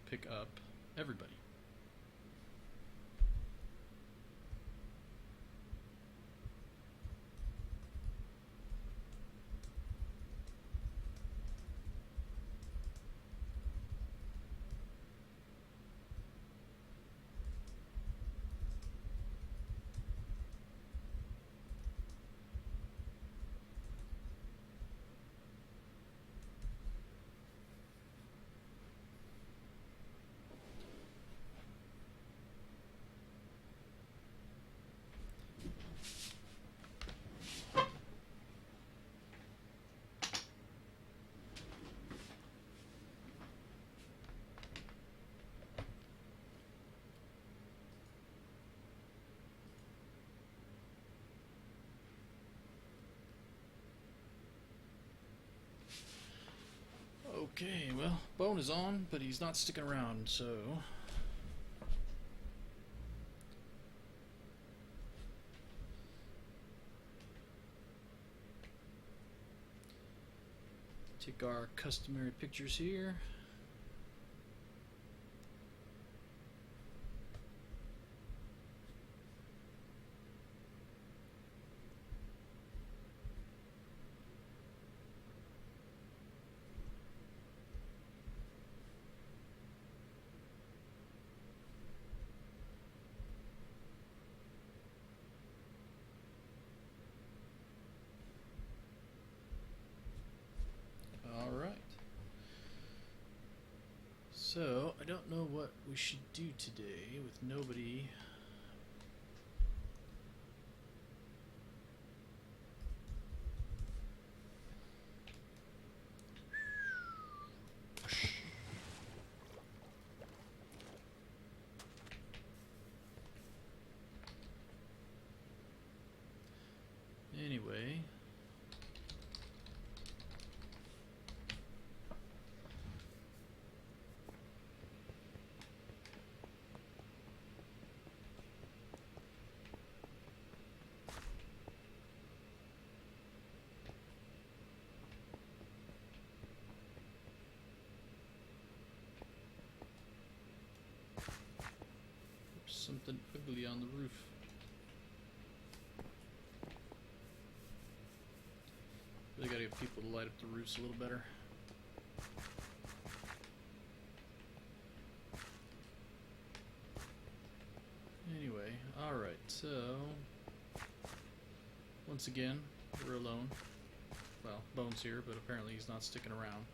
pick up everybody. Okay, well, Bone is on, but he's not sticking around, so... Take our customary pictures here. So, I don't know what we should do today with nobody. Anyway. Something ugly on the roof. Really gotta get people to light up the roofs a little better. Anyway, alright, so... Once again, we're alone. Well, Bone's here, but apparently he's not sticking around.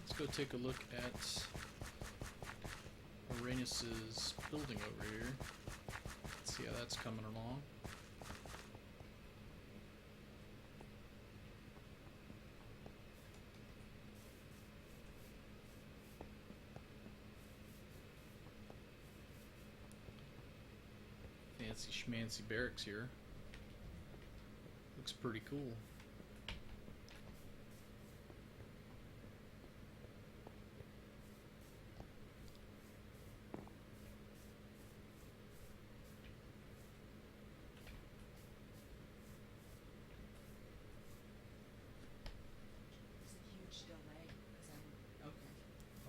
Let's go take a look at Uranus's building over here. Let's see how that's coming along. Fancy schmancy barracks here. Looks pretty cool.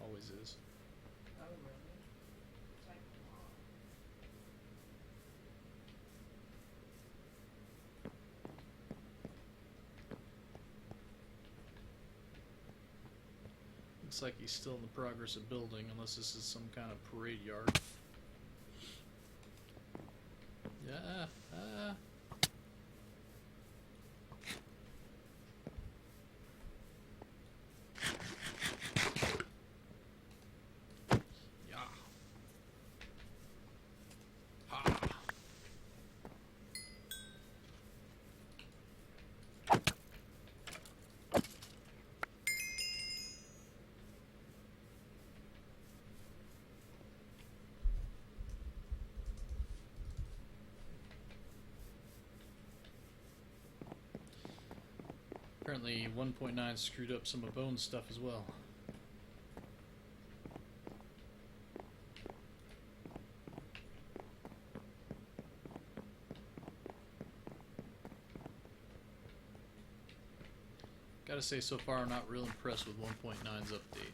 Always is. Oh, really? It's like, wow. Looks like he's still in the progress of building, unless this is some kind of parade yard. Yeah, yeah. Ha. Apparently 1.9 screwed up some of Bone's stuff as well. Gotta say, so far I'm not real impressed with 1.9's update.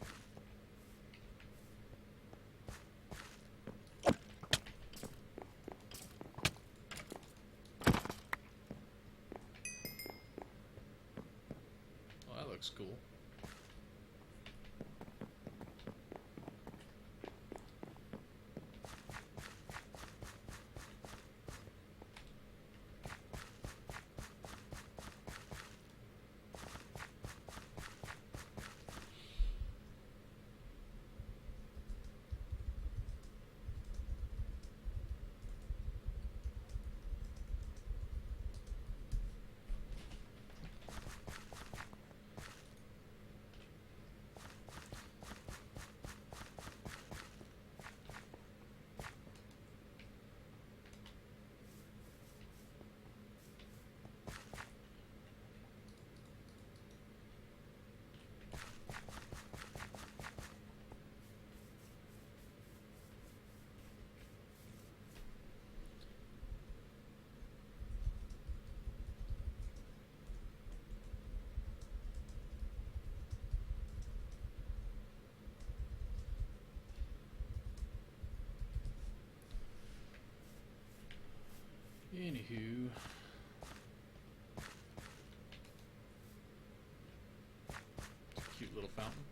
Oh, that looks cool. Anywho, it's a cute little fountain.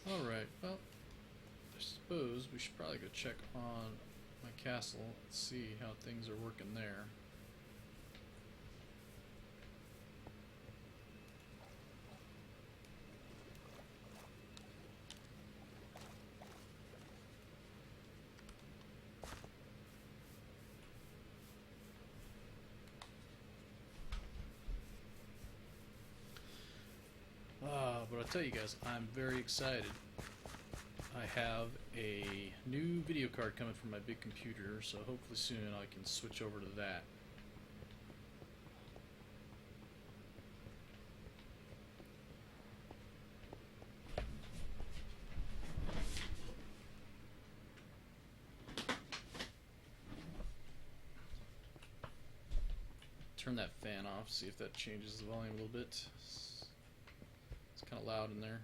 Alright, well, I suppose we should probably go check on my castle and see how things are working there. But I'll tell you guys, I'm very excited. I have a new video card coming from my big computer, so hopefully soon I can switch over to that. Turn that fan off, see if that changes the volume a little bit. It's kind of loud in there.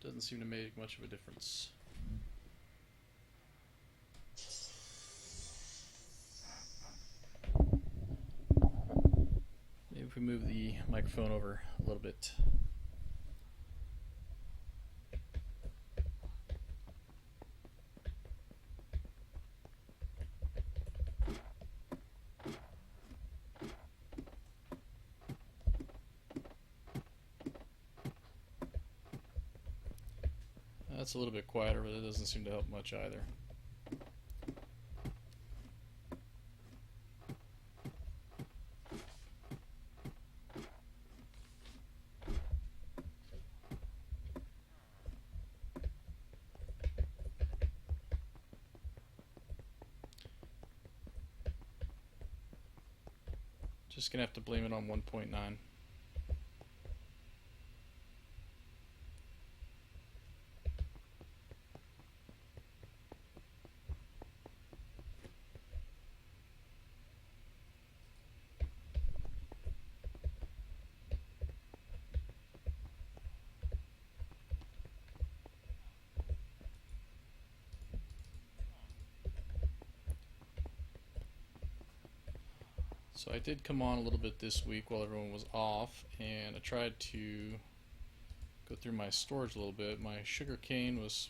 Doesn't seem to make much of a difference. Maybe if we move the microphone over a little bit. That's a little bit quieter, but it doesn't seem to help much either. Just gonna have to blame it on 1.9. So I did come on a little bit this week while everyone was off, and I tried to go through my storage a little bit. My sugar cane was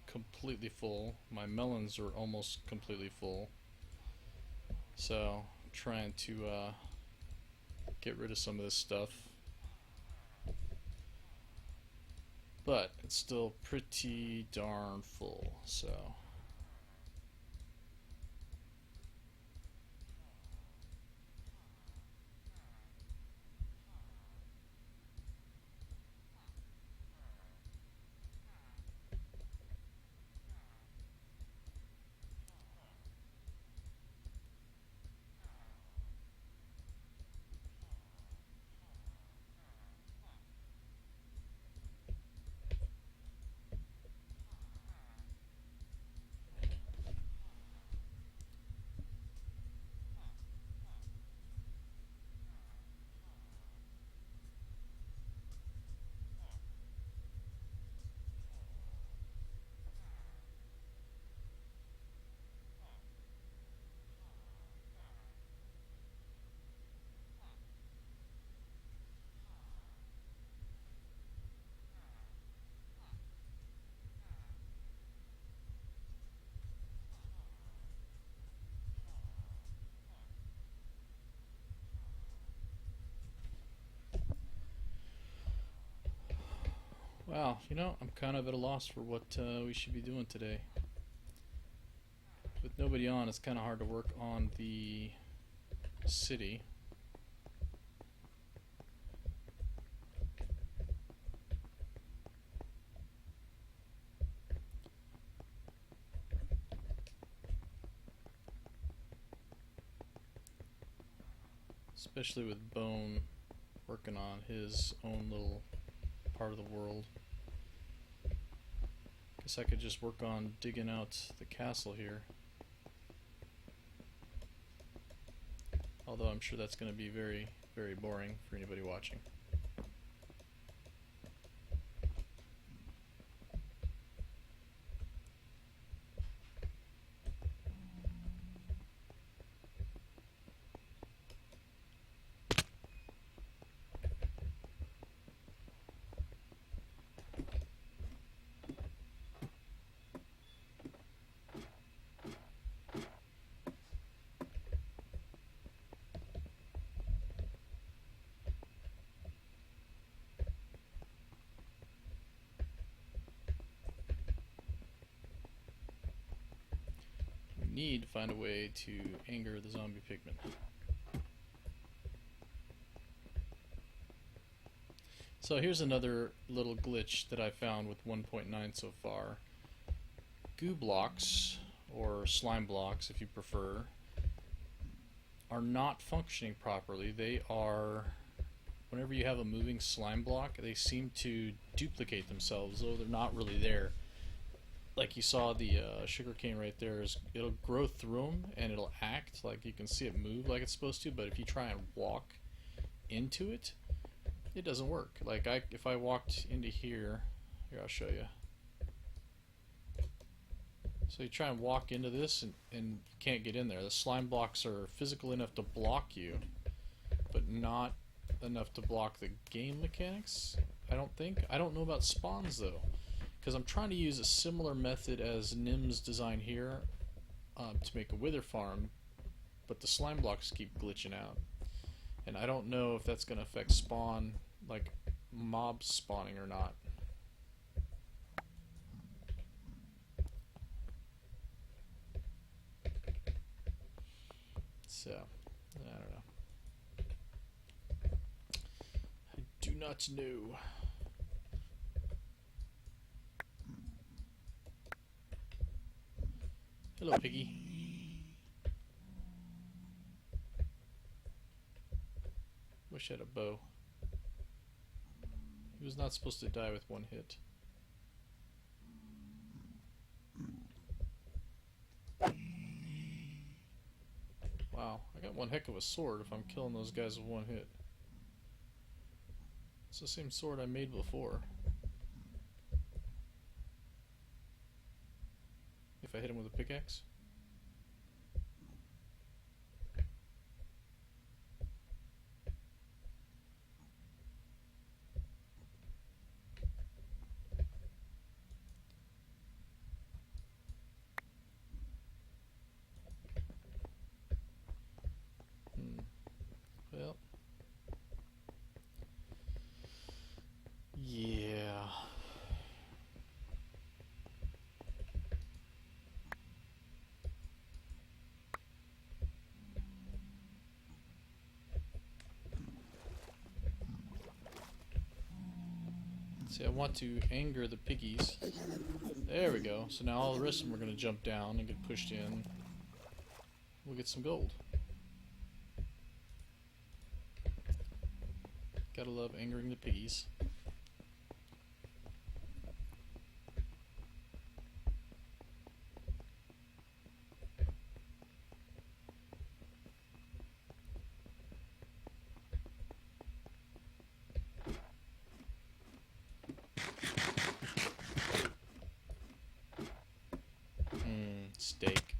completely full. My melons are almost completely full. So I'm trying to get rid of some of this stuff. But it's still pretty darn full, so... Wow, you know, I'm kind of at a loss for what we should be doing today. With nobody on, it's kind of hard to work on the city. Especially with Bone working on his own little part of the world. Guess I could just work on digging out the castle here. Although I'm sure that's going to be very, very boring for anybody watching. Need to find a way to anger the zombie pigmen. So here's another little glitch that I found with 1.9 so far. Goo blocks, or slime blocks if you prefer, are not functioning properly. They are, whenever you have a moving slime block, they seem to duplicate themselves, though they're not really there. Like you saw the sugarcane right there, it'll grow through them and it'll act like you can see it move like it's supposed to, but if you try and walk into it, it doesn't work. Like if I walked into here, I'll show you. So you try and walk into this and you can't get in there. The slime blocks are physical enough to block you, but not enough to block the game mechanics, I don't think. I don't know about spawns though, because I'm trying to use a similar method as Nim's design here to make a wither farm, but the slime blocks keep glitching out. And I don't know if that's going to affect spawn, like mobs spawning or not. So, I don't know. I do not know. Hello, Piggy. Wish I had a bow. He was not supposed to die with one hit. Wow, I got one heck of a sword if I'm killing those guys with one hit. It's the same sword I made before. If I hit him with a pickaxe. See, I want to anger the piggies. There we go. So now all the rest of them are going to jump down and get pushed in. We'll get some gold. Gotta love angering the piggies. Steak.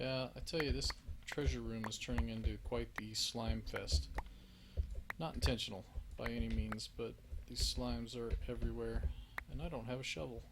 Yeah, I tell you, this treasure room is turning into quite the slime fest. Not intentional by any means, but these slimes are everywhere, and I don't have a shovel.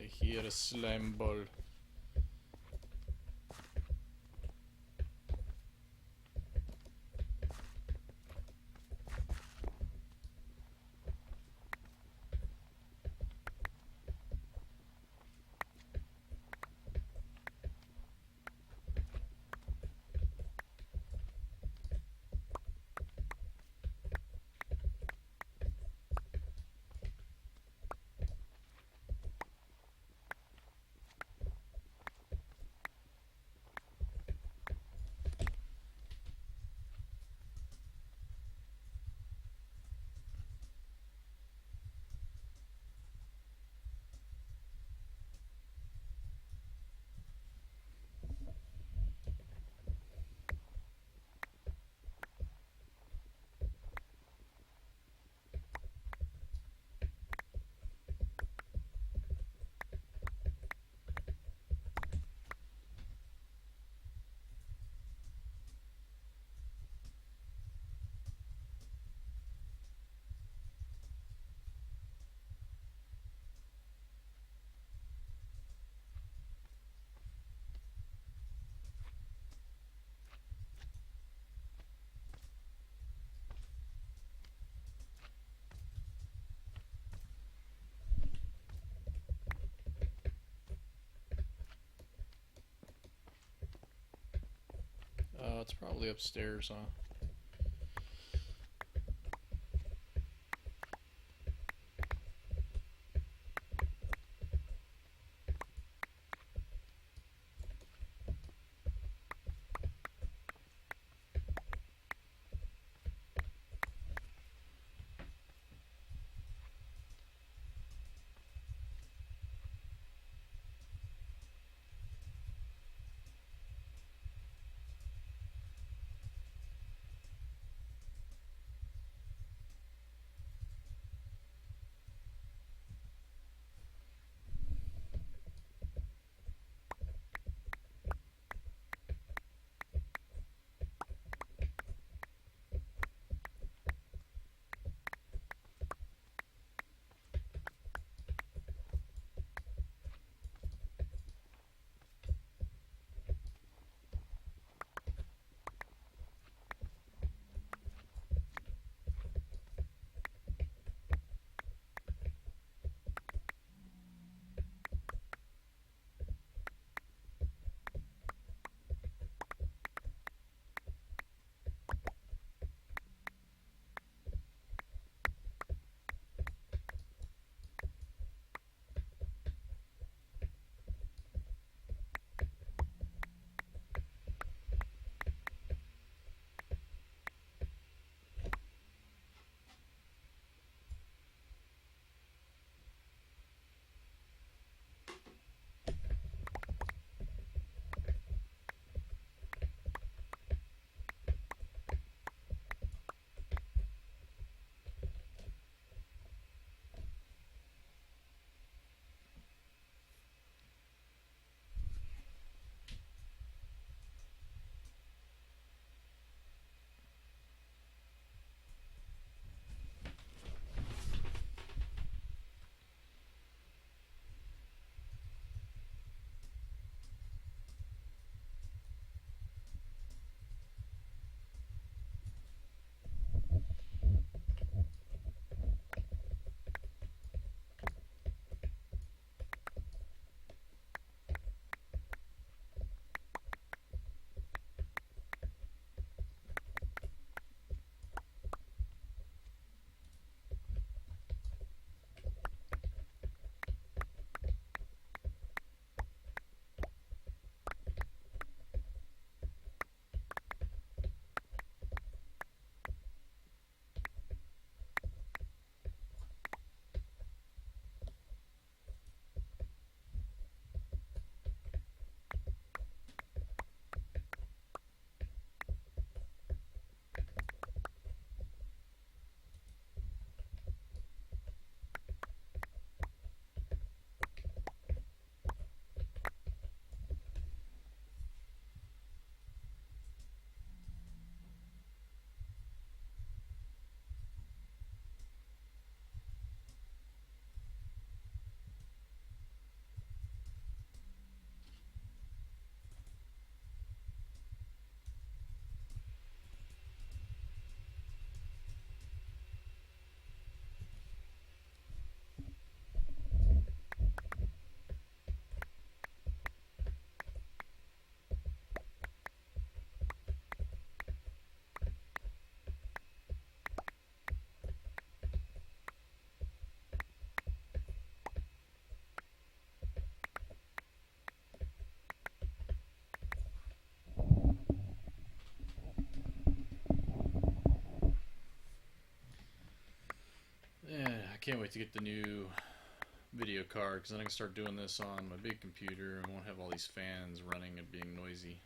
I hear a slime ball. It's probably upstairs, huh? Yeah, I can't wait to get the new video card because then I can start doing this on my big computer and won't have all these fans running and being noisy.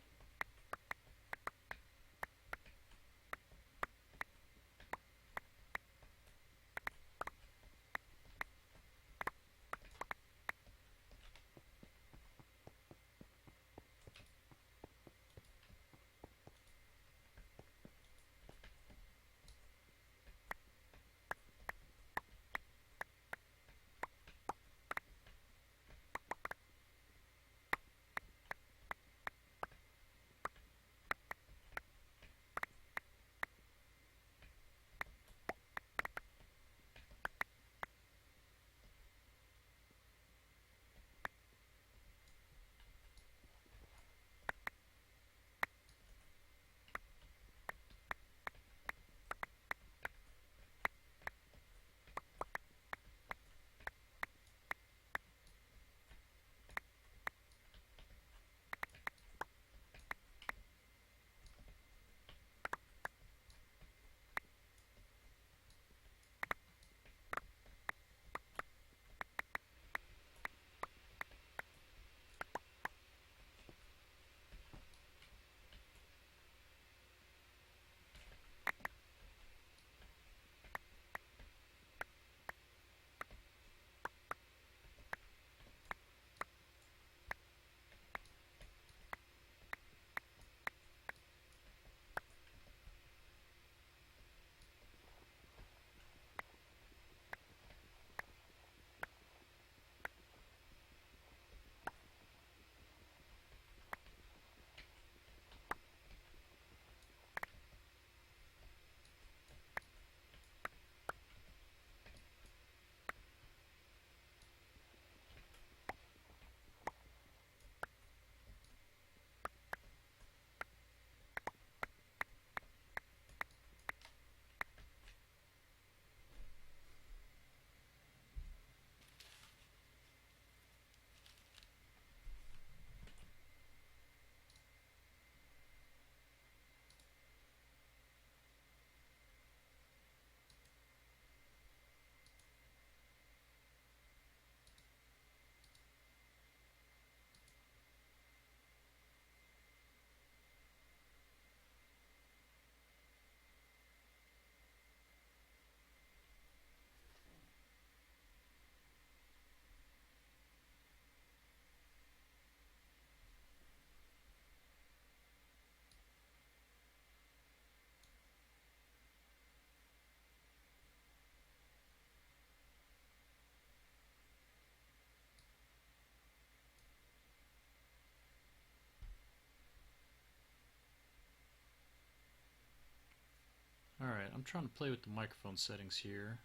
I'm trying to play with the microphone settings here.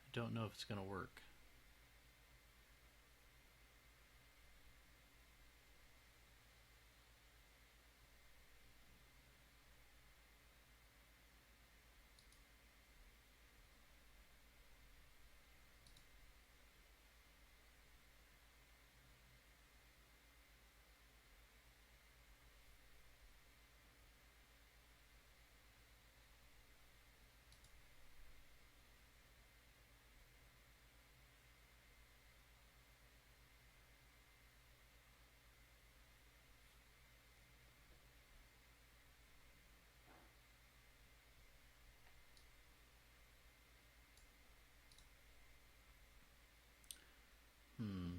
I don't know if it's going to work. Hmm.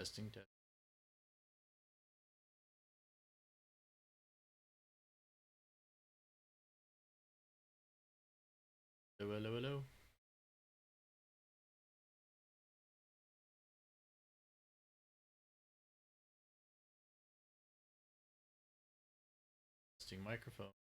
Testing, testing. Hello, hello, hello. Testing microphone.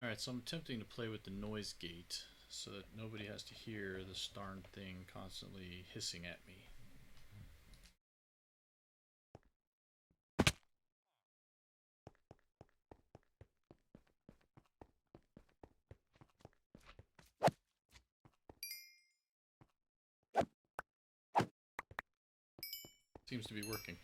Alright, so I'm attempting to play with the noise gate so that nobody has to hear this darn thing constantly hissing at me. Seems to be working.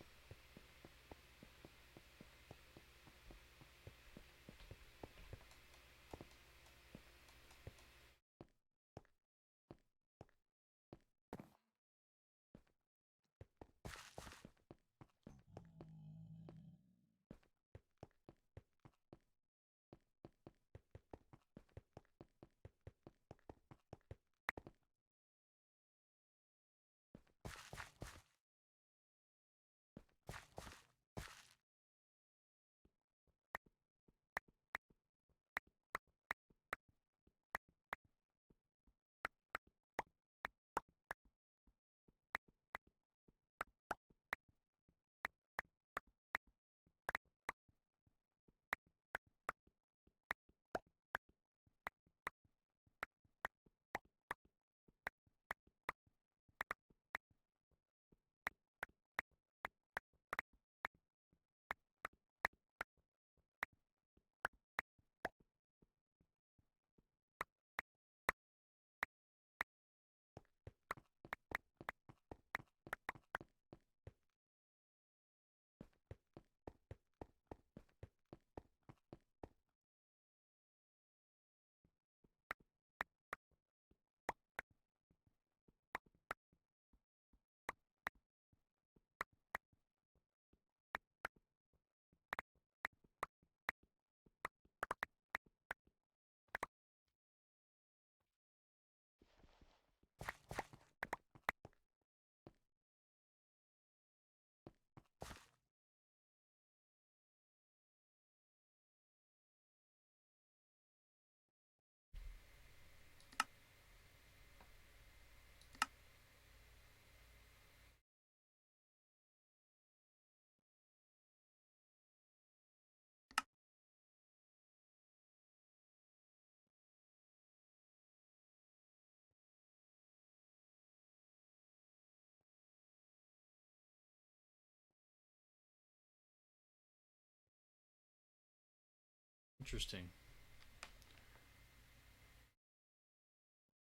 Interesting.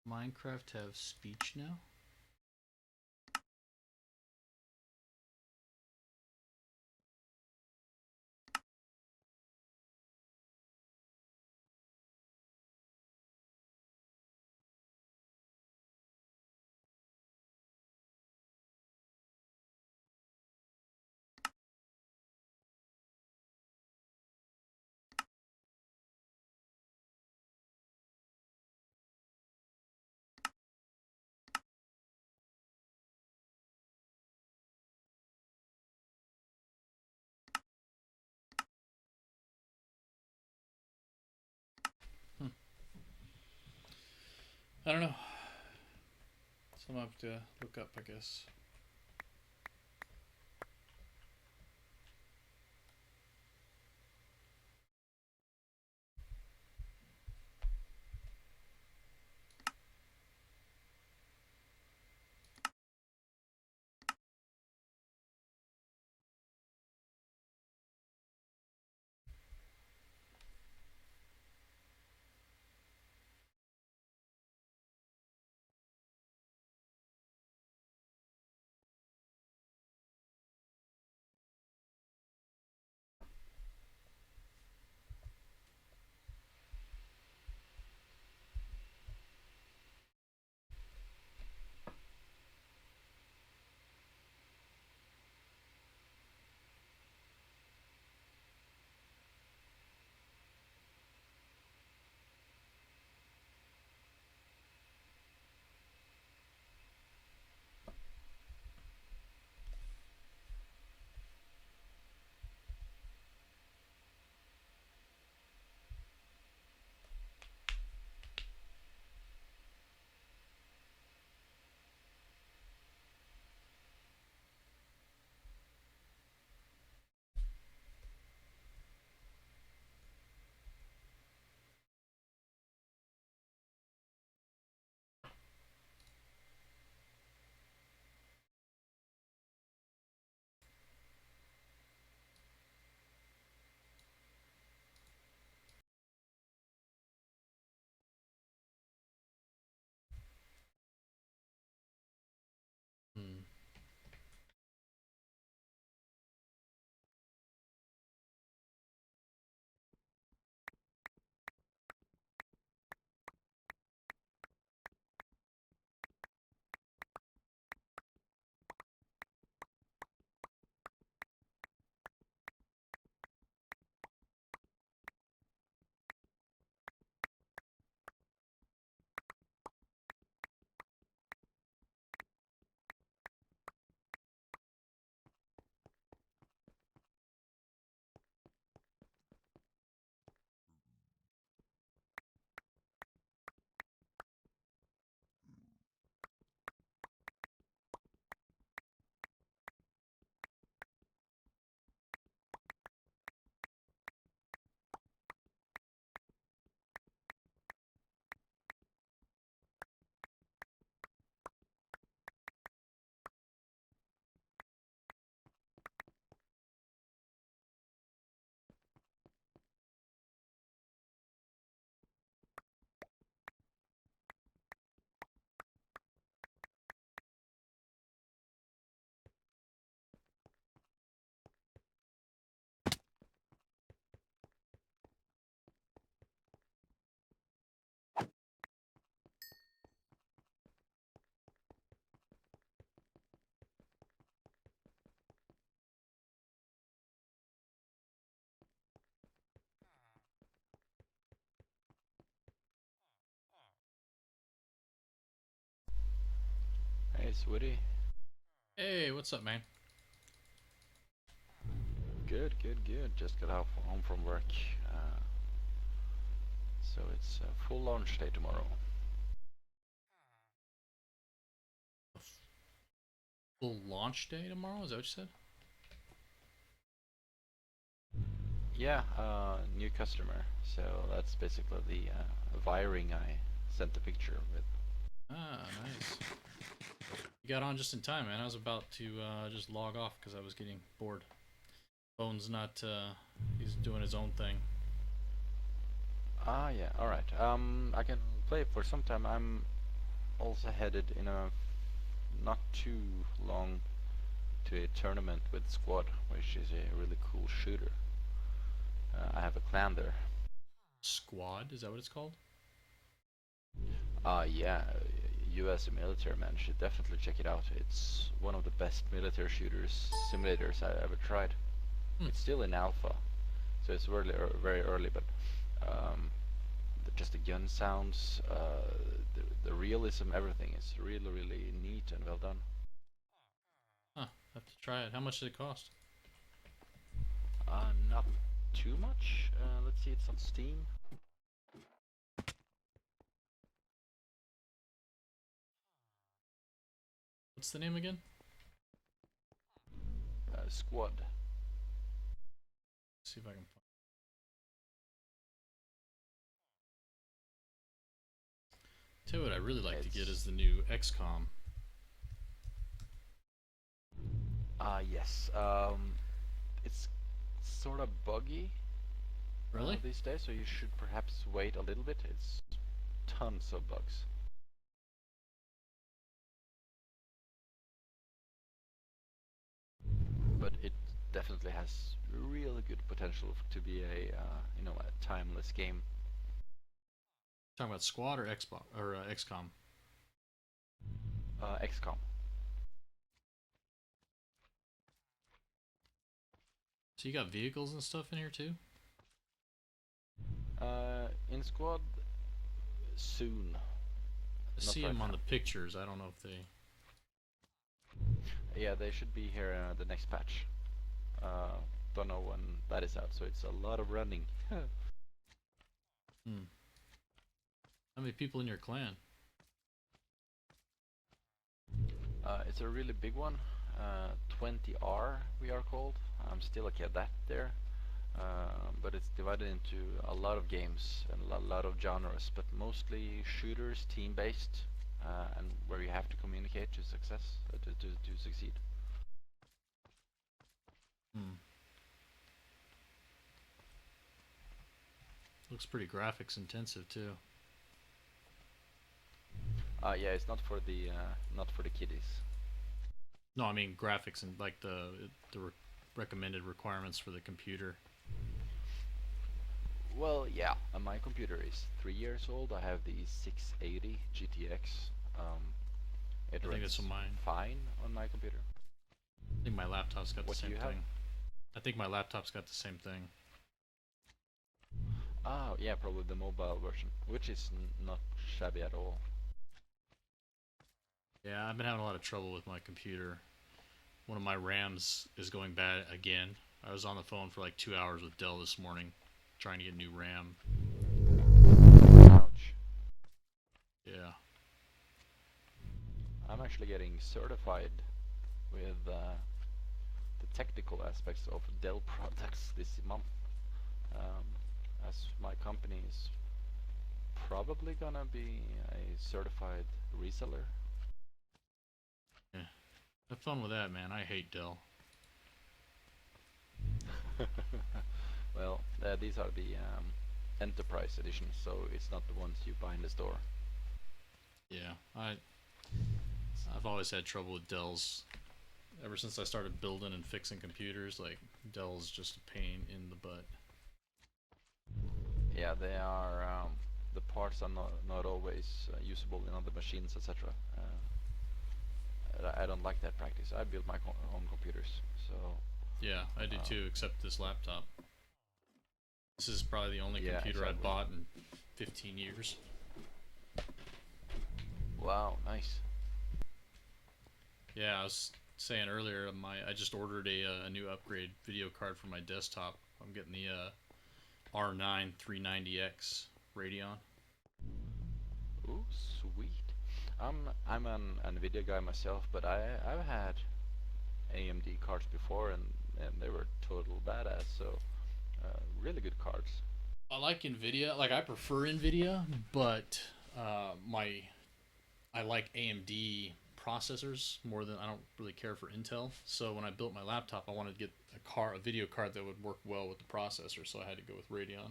Minecraft have speech now? Hmm. I don't know. Some have to look up, I guess. Hmm. Hey, Swoody. Hey, what's up, man? Good, good, good. Just got home from work. Uh, so it's a full launch day tomorrow. A full launch day tomorrow? Is that what you said? Yeah, new customer. So that's basically the wiring I sent the picture with. Ah, nice. You got on just in time, man. I was about to just log off because I was getting bored. Bone's not, he's doing his own thing. Ah, yeah. All right. I can play for some time. I'm also headed in a not too long to a tournament with Squad, which is a really cool shooter. I have a clan there. Squad, is that what it's called? Yeah, you as a military man should definitely check it out. It's one of the best military shooters simulators I ever tried. Hmm. It's still in alpha, so it's very early, but um, just the gun sounds, the realism, everything is really neat and well done. Huh. Have to try it. How much did it cost? Not too much. Let's see, it's on Steam. What's the name again? Squad. See if I can find. Tell you what I really like to get It's is the new XCOM. yes. It's sort of buggy Really? these days, so you should perhaps wait a little bit. It's tons of bugs, but it definitely has really good potential to be a a timeless game. Talking about Squad or Xbox or XCOM? XCOM. So you got vehicles and stuff in here too? In Squad soon, I not see right them on now. the pictures. I don't know if they. Yeah, they should be here the next patch. Uh, don't know when that is out, so it's a lot of running. Hmm. How many people in your clan? It's a really big one. 20R we are called. I'm still a cadet there, but it's divided into a lot of games and a lot of genres, but mostly shooters, team-based, and where you have to communicate to success to succeed. Hmm. Looks pretty graphics intensive too. Yeah, it's not for the kiddies. No, I mean graphics and like the recommended requirements for the computer. Well, yeah, my computer is 3 years old. I have the 680 GTX. It I think that's runs what mine. fine on my computer. I think my laptop's got the What do same you have? thing. I think my laptop's got the same thing. Oh, yeah, probably the mobile version, which is not shabby at all. Yeah, I've been having a lot of trouble with my computer. One of my RAMs is going bad again. I was on the phone for like 2 hours with Dell this morning trying to get new RAM. Ouch. Yeah. I'm actually getting certified with the technical aspects of Dell products this month, um, as my company is probably gonna be a certified reseller. Yeah. Have fun with that, man. I hate Dell. Well, these are the enterprise editions, so it's not the ones you buy in the store. Yeah. I've always had trouble with Dells. Ever since I started building and fixing computers, like Dell's just a pain in the butt. Yeah, they are. The parts are not always usable in other machines, etc. I don't like that practice. I build my own computers, so Yeah, I do um, too, except this laptop. This is probably the only yeah, computer I've exactly. bought in 15 years. Wow, nice. Yeah, I was saying earlier, I just ordered a new upgrade video card for my desktop. I'm getting the R9 390X Radeon. Ooh, sweet. I'm an Nvidia guy myself, but I've had AMD cards before, and they were total badass. So really good cards. I like Nvidia. Like I prefer Nvidia, but my I like AMD processors more than I don't really care for Intel. So when I built my laptop, I wanted to get a video card that would work well with the processor. So I had to go with Radeon.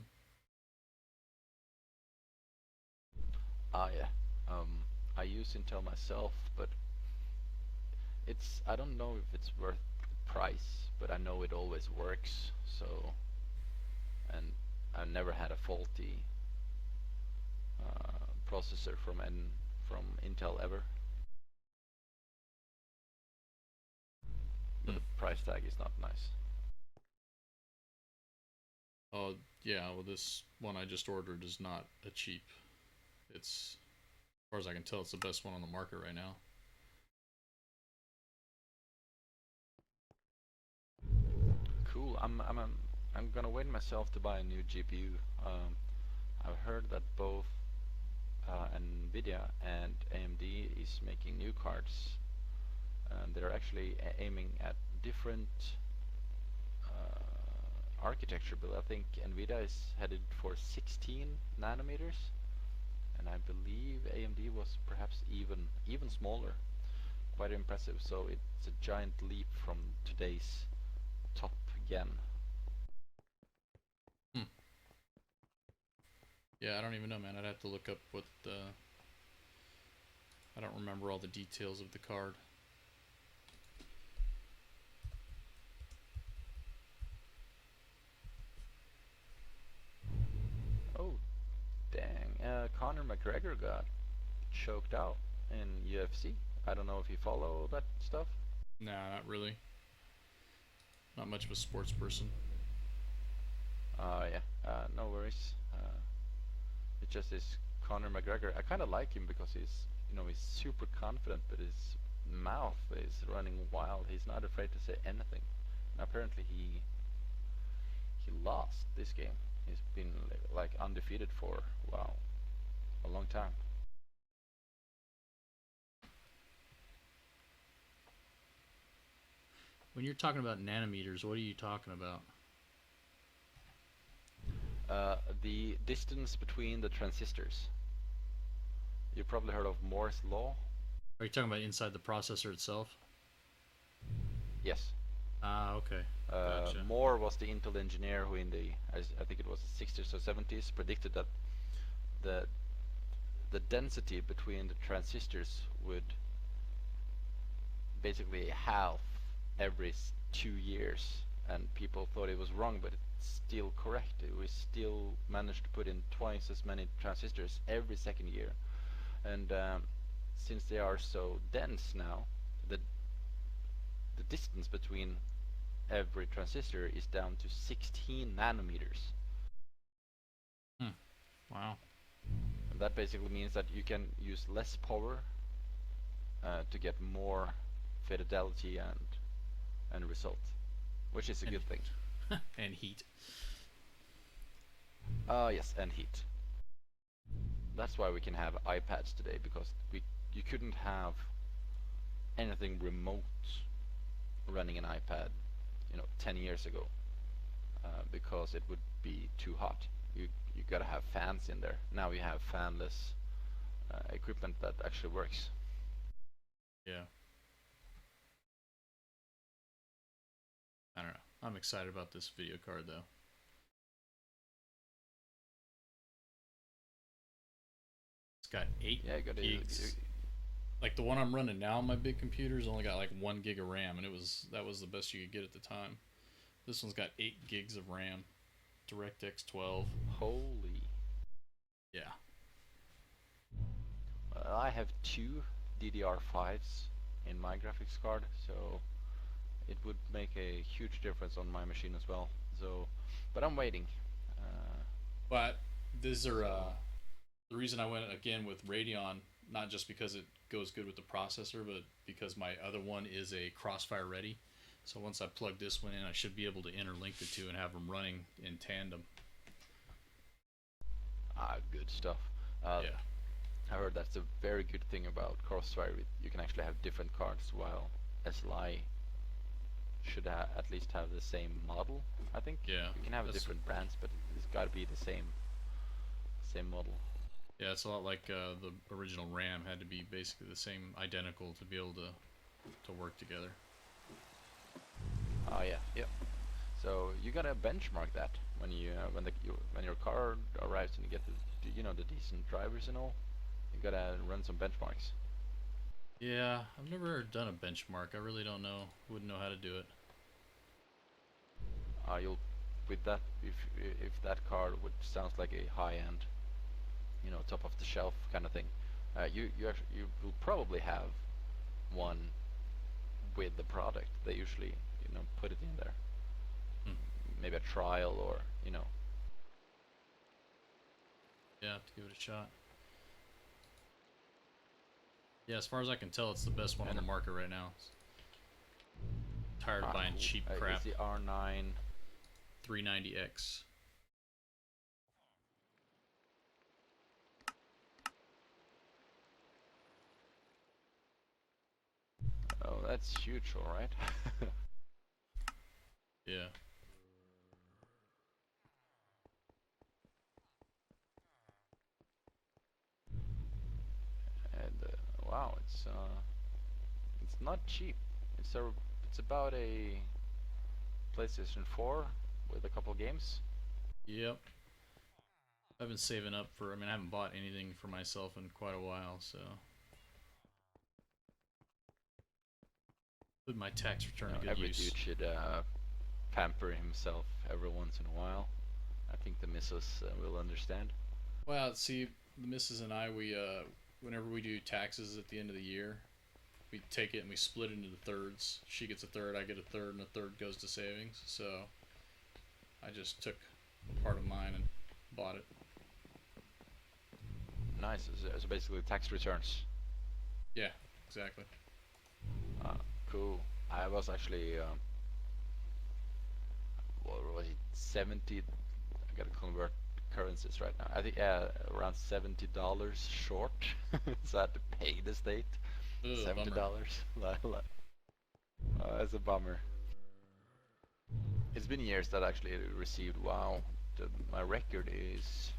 Ah, yeah. I use Intel myself, but I don't know if it's worth the price, but I know it always works. So, and I've never had a faulty processor from Intel ever. But Hmm. the price tag is not nice. Oh, yeah, well, this one I just ordered is not a cheap. It's, as far as I can tell, it's the best one on the market right now. Cool. I'm gonna wait myself to buy a new GPU. I've heard that both Nvidia and AMD is making new cards, and they're actually aiming at different architecture. But I think Nvidia is headed for 16 nanometers, and I believe AMD was perhaps even smaller. Quite impressive. So it's a giant leap from today's top gen. Hmm. Yeah, I don't even know, man. I'd have to look up what the. I don't remember all the details of the card. Oh, dang. Conor McGregor got choked out in UFC. I don't know if you follow that stuff. Nah, not really. Not much of a sports person. Yeah, no worries. It just is Conor McGregor. I kind of like him because he's super confident, but his mouth is running wild. He's not afraid to say anything. And apparently he lost this game. He's been like undefeated for wow, a long time. When you're talking about nanometers, what are you talking about? The distance between the transistors. You probably heard of Moore's law. Are you talking about inside the processor itself? Yes. Ah, okay. Gotcha. Moore was the Intel engineer who, I think it was the 60s or 70s, predicted that the the density between the transistors would basically halve every 2 years, and people thought it was wrong, but it's still correct. We still managed to put in twice as many transistors every second year, and since they are so dense now, the the distance between every transistor is down to 16 nanometers. Hmm. Wow. And that basically means that you can use less power to get more fidelity and result, which is a And good thing. and heat. Yes, and heat. That's why we can have iPads today, because you couldn't have anything remote running an iPad, 10 years ago, because it would be too hot. You gotta have fans in there. Now you have fanless equipment that actually works. Yeah. I don't know. I'm excited about this video card though. It's got eight Yeah, you gotta. gigs. Like the one I'm running now on my big computer's only got like 1 gig of RAM, and that was the best you could get at the time. This one's got 8 gigs of RAM. DirectX 12. Holy. Yeah. I have two DDR5s in my graphics card, so it would make a huge difference on my machine as well. So, but I'm waiting. Uh, But these are so, the reason I went again with Radeon, not just because it goes good with the processor, but because my other one is a Crossfire ready. So once I plug this one in, I should be able to interlink the two and have them running in tandem. good stuff. Uh, Yeah. I heard that's a very good thing about Crossfire. You can actually have different cards, while SLI should at least have the same model. I think Yeah. you can have That's different brands, but it's got to be the same model. yeah. It's a lot like the original RAM had to be basically the same, identical to be able to work together. Oh yeah, yeah. So you gotta benchmark that when when your car arrives and you get the decent drivers and all. gotta run some benchmarks. Yeah, I've never done a benchmark. I really don't know. Wouldn't know how to do it. You'll with that if that card, which sounds like a high-end, top of the shelf kind of thing, you will probably have one with the product. They usually put it in there. Hmm. Maybe a trial or Yeah, have to give it a shot. Yeah, as far as I can tell, it's the best one on the market right now. Tired of buying cool. cheap crap. It's the R9. 390X. Oh, that's huge, all right. Yeah. And wow, it's not cheap. It's about a PlayStation 4 with a couple games. Yep. I've been saving up for. I mean, I haven't bought anything for myself in quite a while, so. Put my tax return to good Every use. dude should pamper himself every once in a while. I think the missus will understand. Well, see, the missus and I, whenever we do taxes at the end of the year, we take it and we split it into thirds. She gets a third, I get a third, and a third goes to savings. So I just took part of mine and bought it. Nice. So basically, tax returns. Yeah, exactly. Cool. I was actually, what was it, 70? I gotta convert currencies right now. I think around $70 short, so I had to pay the state Ugh, $70. It's a bummer. It's been years that I actually received. Wow, my record is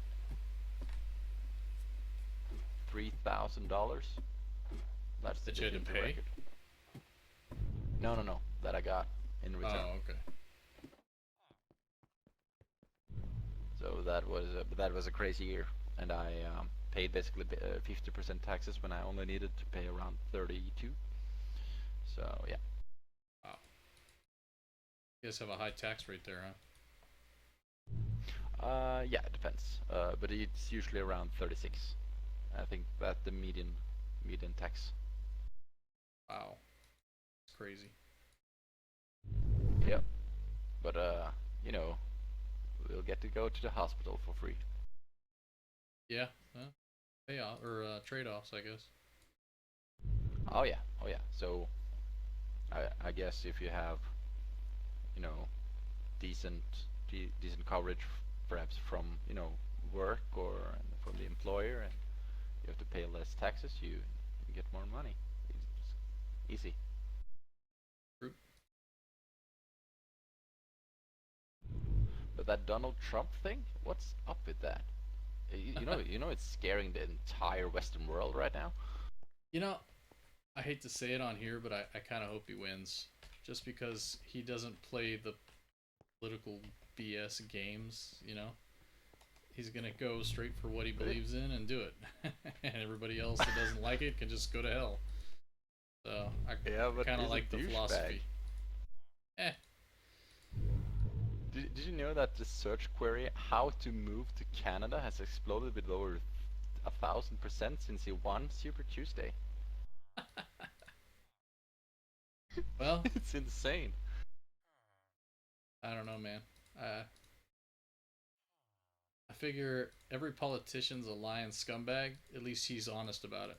$3,000. That's the that you had to definitive pay? record. No, that I got in return. Oh, okay. So that was a crazy year, and I paid basically 50% taxes when I only needed to pay around 32. So yeah. Wow. You guys have a high tax rate there, huh? Yeah, it depends. But it's usually around 36. I think that's the median tax. Wow. It's crazy. Yep. But we'll get to go to the hospital for free. Yeah. Payoff or trade-offs, I guess. Oh yeah, oh yeah. So I guess if you have you know decent decent coverage, perhaps from work or from the employer, and you have to pay less taxes, you get more money. It's easy. True. But that Donald Trump thing, what's up with that? You know it's scaring the entire Western world right now. You know, I hate to say it on here, but I kind of hope he wins. Just because he doesn't play the political BS games, he's gonna go straight for what he believes in and do it, and everybody else that doesn't like it can just go to hell. So Yeah, I but kind of he's a like the douchebag. philosophy. Eh. Did you know that the search query "how to move to Canada" has exploded with over 1,000% since he won Super Tuesday? Well, It's insane. I don't know, man. I figure every politician's a lying scumbag. At least he's honest about it.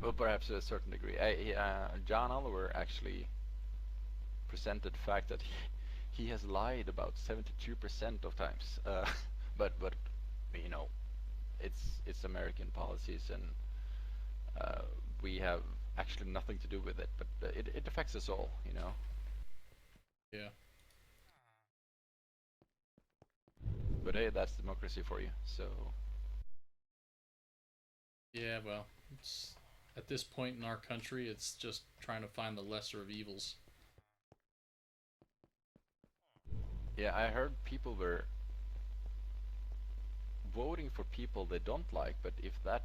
Well, perhaps to a certain degree. John Oliver actually presented the fact that he has lied about 72% of times. But you know, it's American policies, and we have actually nothing to do with it. But it affects us all, you know. Yeah. But hey, that's democracy for you. So Yeah, well, it's at this point in our country, it's just trying to find the lesser of evils. yeah, I heard people were voting for people they don't like, but if that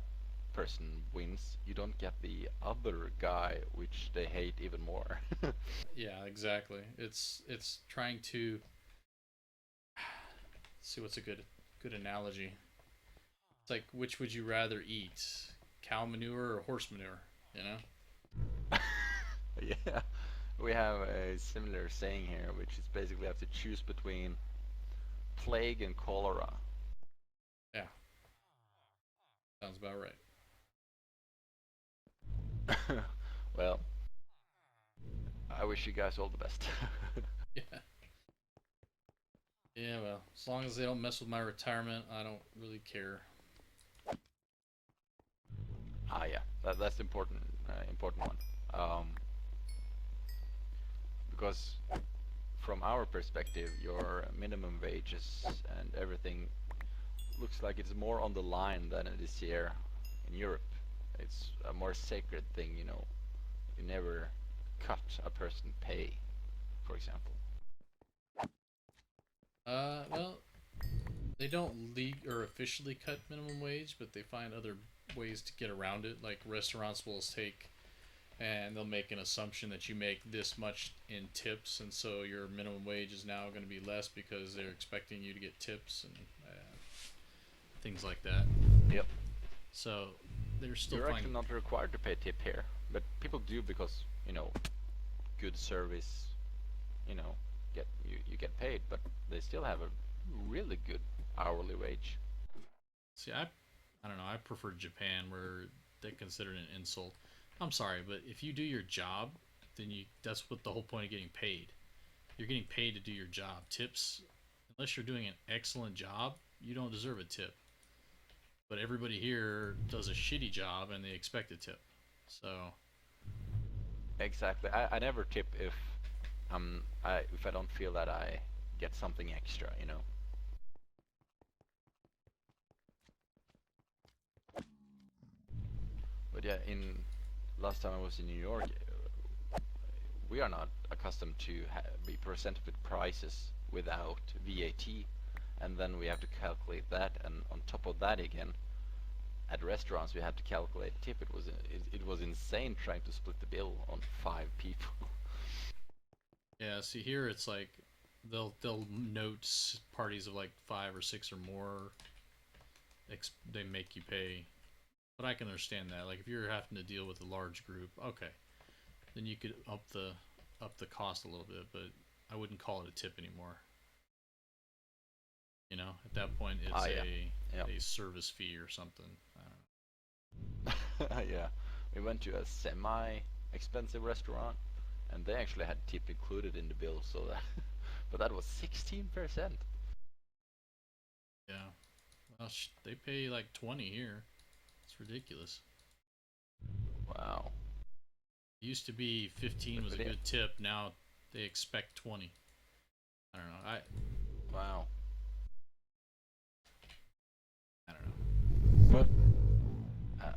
person wins, you don't get the other guy, which they hate even more. Yeah, exactly. It's trying to see what's a good analogy. It's like which would you rather eat, cow manure or horse manure? You know? Yeah, we have a similar saying here, which is basically have to choose between plague and cholera. Yeah, sounds about right. Well, I wish you guys all the best. Yeah. Yeah, well, as long as they don't mess with my retirement, I don't really care. Ah, yeah, that's important, important one. Um, because from our perspective, your minimum wages and everything looks like it's more on the line than it is here in Europe. It's a more sacred thing, you know. You never cut a person pay, for example. Well, they don't league or officially cut minimum wage, but they find other ways to get around it. Like restaurants will take and they'll make an assumption that you make this much in tips, and so your minimum wage is now going to be less because they're expecting you to get tips and things like that. Yep. So they're still You're actually finding. not required to pay tip here, but people do because, you know, good service, you know, you get paid, but they still have a really good hourly wage. See, I don't know. I prefer Japan where they consider it an insult. I'm sorry, but if you do your job, then you that's what the whole point of getting paid. You're getting paid to do your job. Tips, unless you're doing an excellent job, you don't deserve a tip. But everybody here does a shitty job and they expect a tip. So, Exactly. I never tip if I don't feel that I get something extra, you know. But yeah, in last time I was in New York, we are not accustomed to be presented with prices without VAT, and then we have to calculate that, and on top of that again, at restaurants we had to calculate tip. It was insane trying to split the bill on 5 people. yeah, see here it's like they'll note parties of like 5 or 6 or more they make you pay. But I can understand that. Like if you're having to deal with a large group, okay, then you could up the cost a little bit, but I wouldn't call it a tip anymore. You know, at that point Ah, it's yeah, yeah, a service fee or something. I don't yeah. We went to a semi-expensive restaurant, and they actually had tip included in the bill, so that, but that was 16%. know. Yeah. Well, they pay like 20 here. It's ridiculous. Wow. It used to be 15 was a But yeah, good tip. Now they expect 20. I don't know. wow. I don't know. But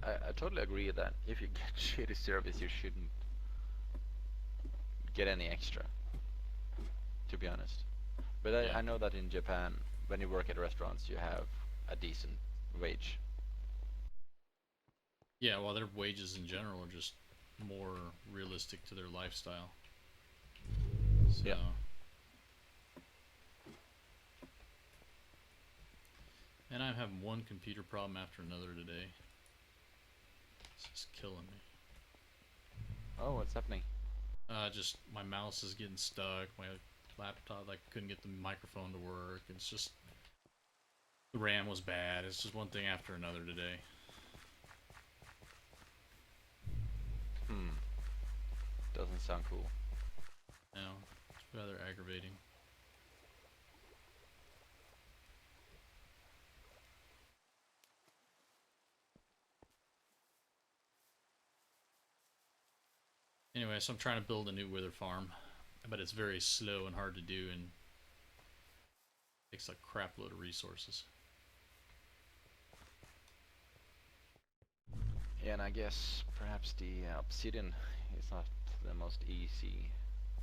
I totally agree that if you get shitty service, you shouldn't get any extra, to be honest. But Yeah. I know that in Japan, when you work at restaurants, you have a decent wage. Yeah, well, their wages in general are just more realistic to their lifestyle. So, Yeah. and I'm having one computer problem after another today. It's just killing me. Oh, what's happening? Just my mouse is getting stuck. My laptop, like, couldn't get the microphone to work. It's just the RAM was bad. It's just one thing after another today. Hmm. Doesn't sound cool. You know, it's rather aggravating. Anyway, so I'm trying to build a new wither farm, but it's very slow and hard to do, and takes a crap load of resources. Yeah, and I guess perhaps the obsidian is not the most easy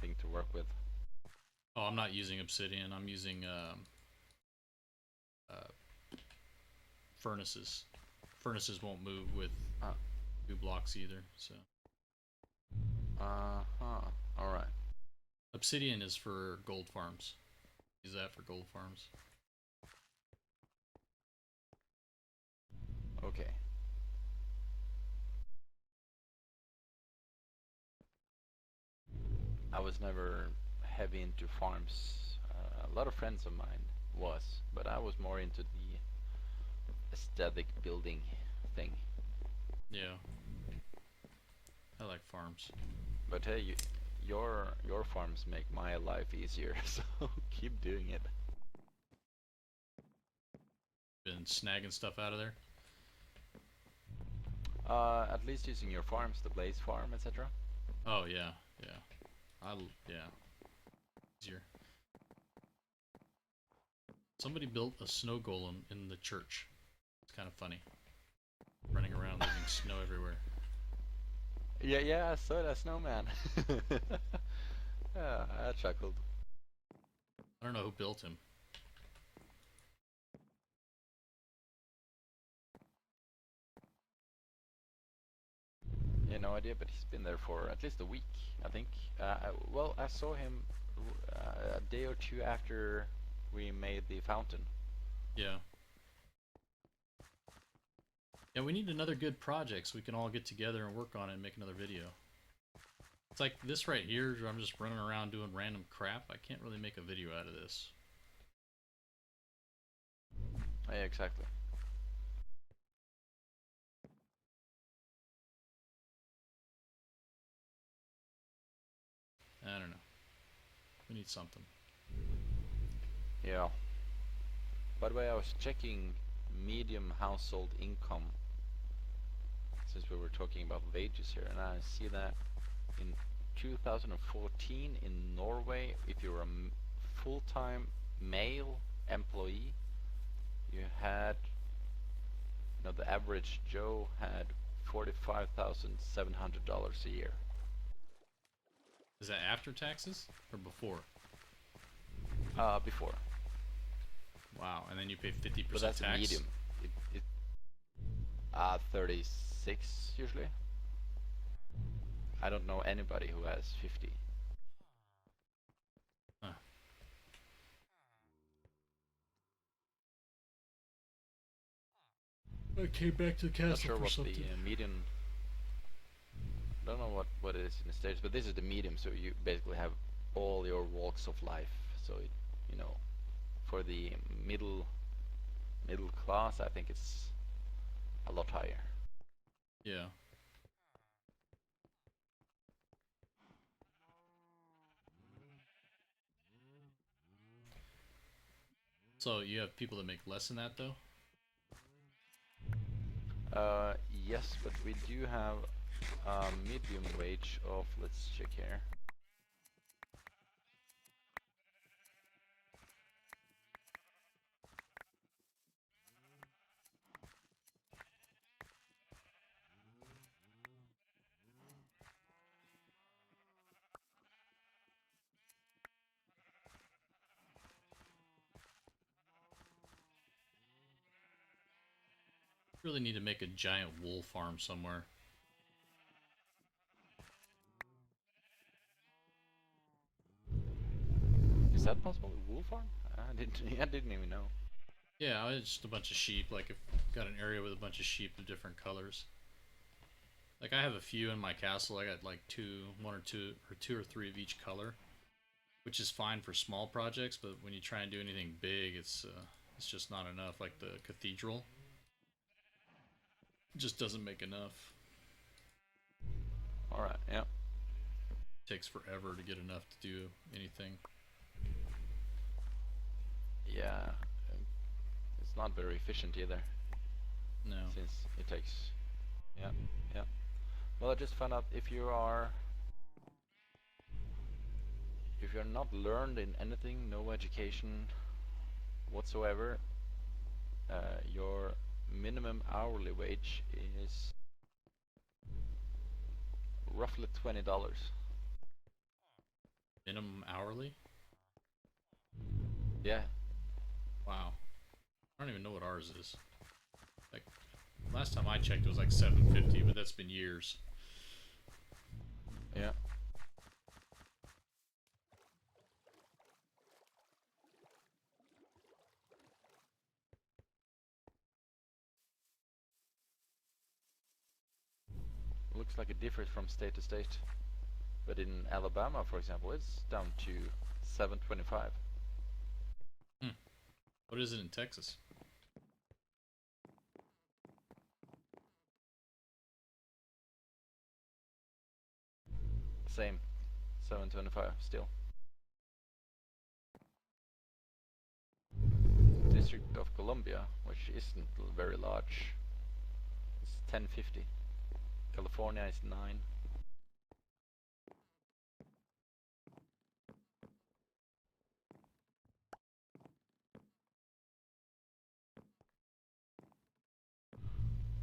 thing to work with. Oh, I'm not using obsidian. I'm using uh, furnaces. Furnaces won't move with Uh, 2 blocks either. So uh-huh. Alright. obsidian is for gold farms. Use that for gold farms. Okay. I was never heavy into farms. A lot of friends of mine was, but I was more into the aesthetic building thing. Yeah. I like farms. But hey, your farms make my life easier, so keep doing it. Been snagging stuff out of there. At least using your farms, the Blaze farm, etc. Oh yeah, yeah. Yeah. Easier. Somebody built a snow golem in the church. It's kind of funny. Running around leaving snow everywhere. Yeah, I saw that snowman. Yeah, I chuckled. I don't know who built him. Yeah, no idea, but he's been there for at least a week, I think. Well, I saw him a day or two after we made the fountain. Yeah. Yeah, we need another good project so we can all get together and work on it and make another video. It's like this right here, where I'm just running around doing random crap. I can't really make a video out of this. Yeah, exactly. I don't know. We need something. Yeah. By the way, I was checking medium household income since we were talking about wages here, and I see that in 2014 in Norway, if you're a full-time male employee, you had, the average Joe had $45,700 a year. Is that after taxes or before? Before. Wow, and then you pay But 50% that's tax? a medium. 36 usually. I don't know anybody who has 50. Huh. I came back to the castle Not sure for what something. the median. Don't know what it is in the States, but this is the medium, so you basically have all your walks of life. So for the middle class, I think it's a lot higher. Yeah. So you have people that make less than that, though? Yes, but we do have a medium wage of, let's check here. Really need to make a giant wool farm somewhere. Is that possible? A wool farm? I didn't even know. Yeah, it's just a bunch of sheep. Like, if got an area with a bunch of sheep of different colors. Like, I have a few in my castle. I got like one or two or three of each color, which is fine for small projects. But when you try and do anything big, it's just not enough. Like the cathedral, it just doesn't make enough. All right, yeah. It takes forever to get enough to do anything. Yeah, it's not very efficient either, No. since it takes. Yeah, yeah. Well, I just found out if you're not learned in anything, no education whatsoever, your minimum hourly wage is roughly $20. Minimum hourly? Yeah. Wow. I don't even know what ours is. Like last time I checked, it was like 750, but that's been years. Yeah. Looks like it differs from state to state. But in Alabama, for example, it's down to 725. Hmm. What is it in Texas? Same, 725 still. District of Columbia, which isn't very large, is 1050. California is 9.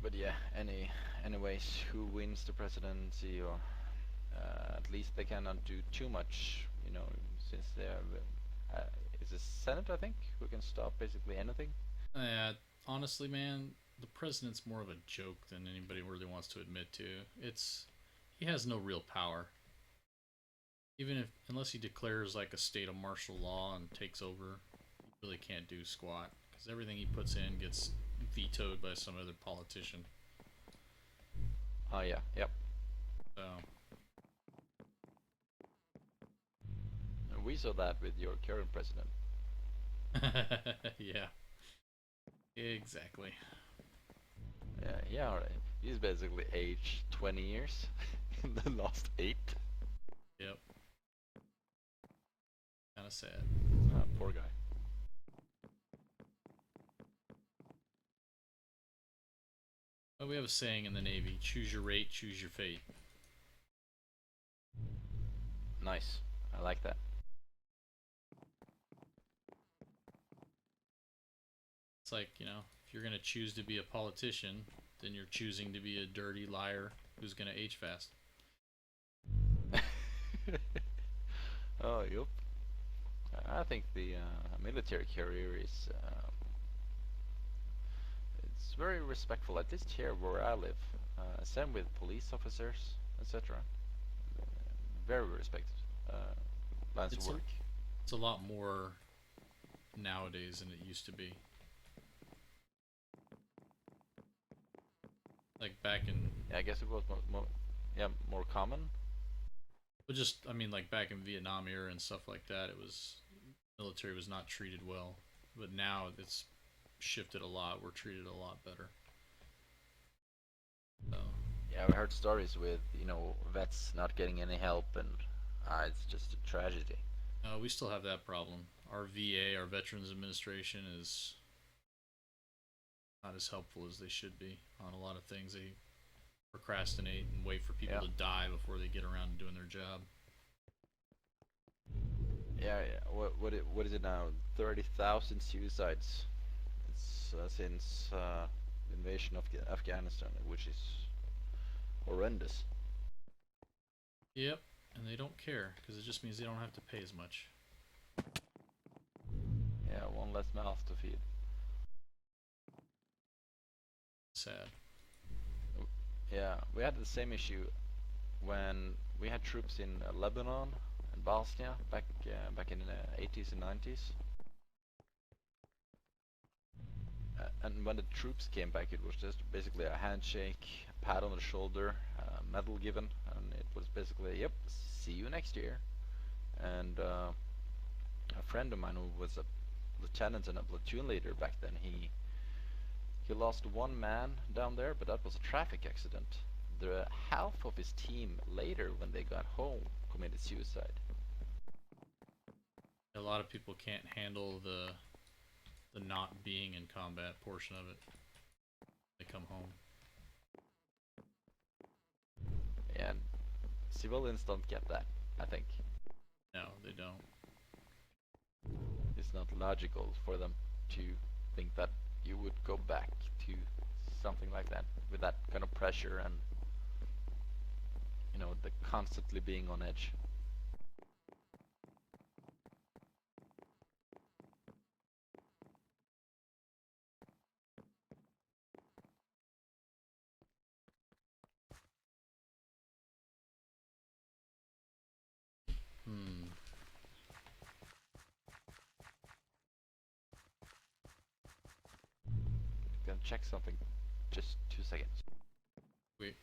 But yeah, anyways, who wins the presidency, or at least they cannot do too much, you know, since they have. It's the Senate, I think, who can stop basically anything. Honestly, man, the president's more of a joke than anybody really wants to admit to. He has no real power. Even if unless he declares like a state of martial law and takes over, he really can't do squat because everything he puts in gets vetoed by some other politician. Oh yeah, yep. So We saw that with your current president. yeah, exactly. Yeah, alright. He's basically aged 20 years in the last 8. Yep, kind of sad. Poor guy. But we have a saying in the Navy: "Choose your rate, choose your fate." Nice. I like that. It's like, if you're gonna choose to be a politician, then you're choosing to be a dirty liar who's gonna age fast. Oh, yep. I think the military career is it's very respectful, at least here where I live. Same with police officers, etc. Very respected lines of It's a work. it's a lot more nowadays than it used to be. Like back in, Yeah, I guess it was more common. but just I mean, like back in Vietnam era and stuff like that, it was military was not treated well. But now it's shifted a lot. We're treated a lot better. So Yeah, I heard stories with vets not getting any help, and it's just a tragedy. we still have that problem. Our VA, our Veterans Administration, is not as helpful as they should be on a lot of things. They procrastinate and wait for people Yeah, to die before they get around to doing their job. yeah. What is it now? 30,000 suicides. It's since the invasion of Afghanistan, which is horrendous. Yep, and they don't care because it just means they don't have to pay as much. Yeah, one less mouth to feed. Sad. Yeah, we had the same issue when we had troops in Lebanon and Bosnia back in the 80s and 90s. And when the troops came back, it was just basically a handshake, a pat on the shoulder, a medal given, and it was basically, yep, see you next year. And a friend of mine who was a lieutenant and a platoon leader back then, he lost one man down there, but that was a traffic accident. The half of his team later, when they got home, committed suicide. A lot of people can't handle the not being in combat portion of it. They come home. And civilians don't get that, I think. No, they don't. It's not logical for them to think that you would go back to something like that with that kind of pressure and the constantly being on edge. Hmm. Gonna check something. Just 2 seconds. Wait.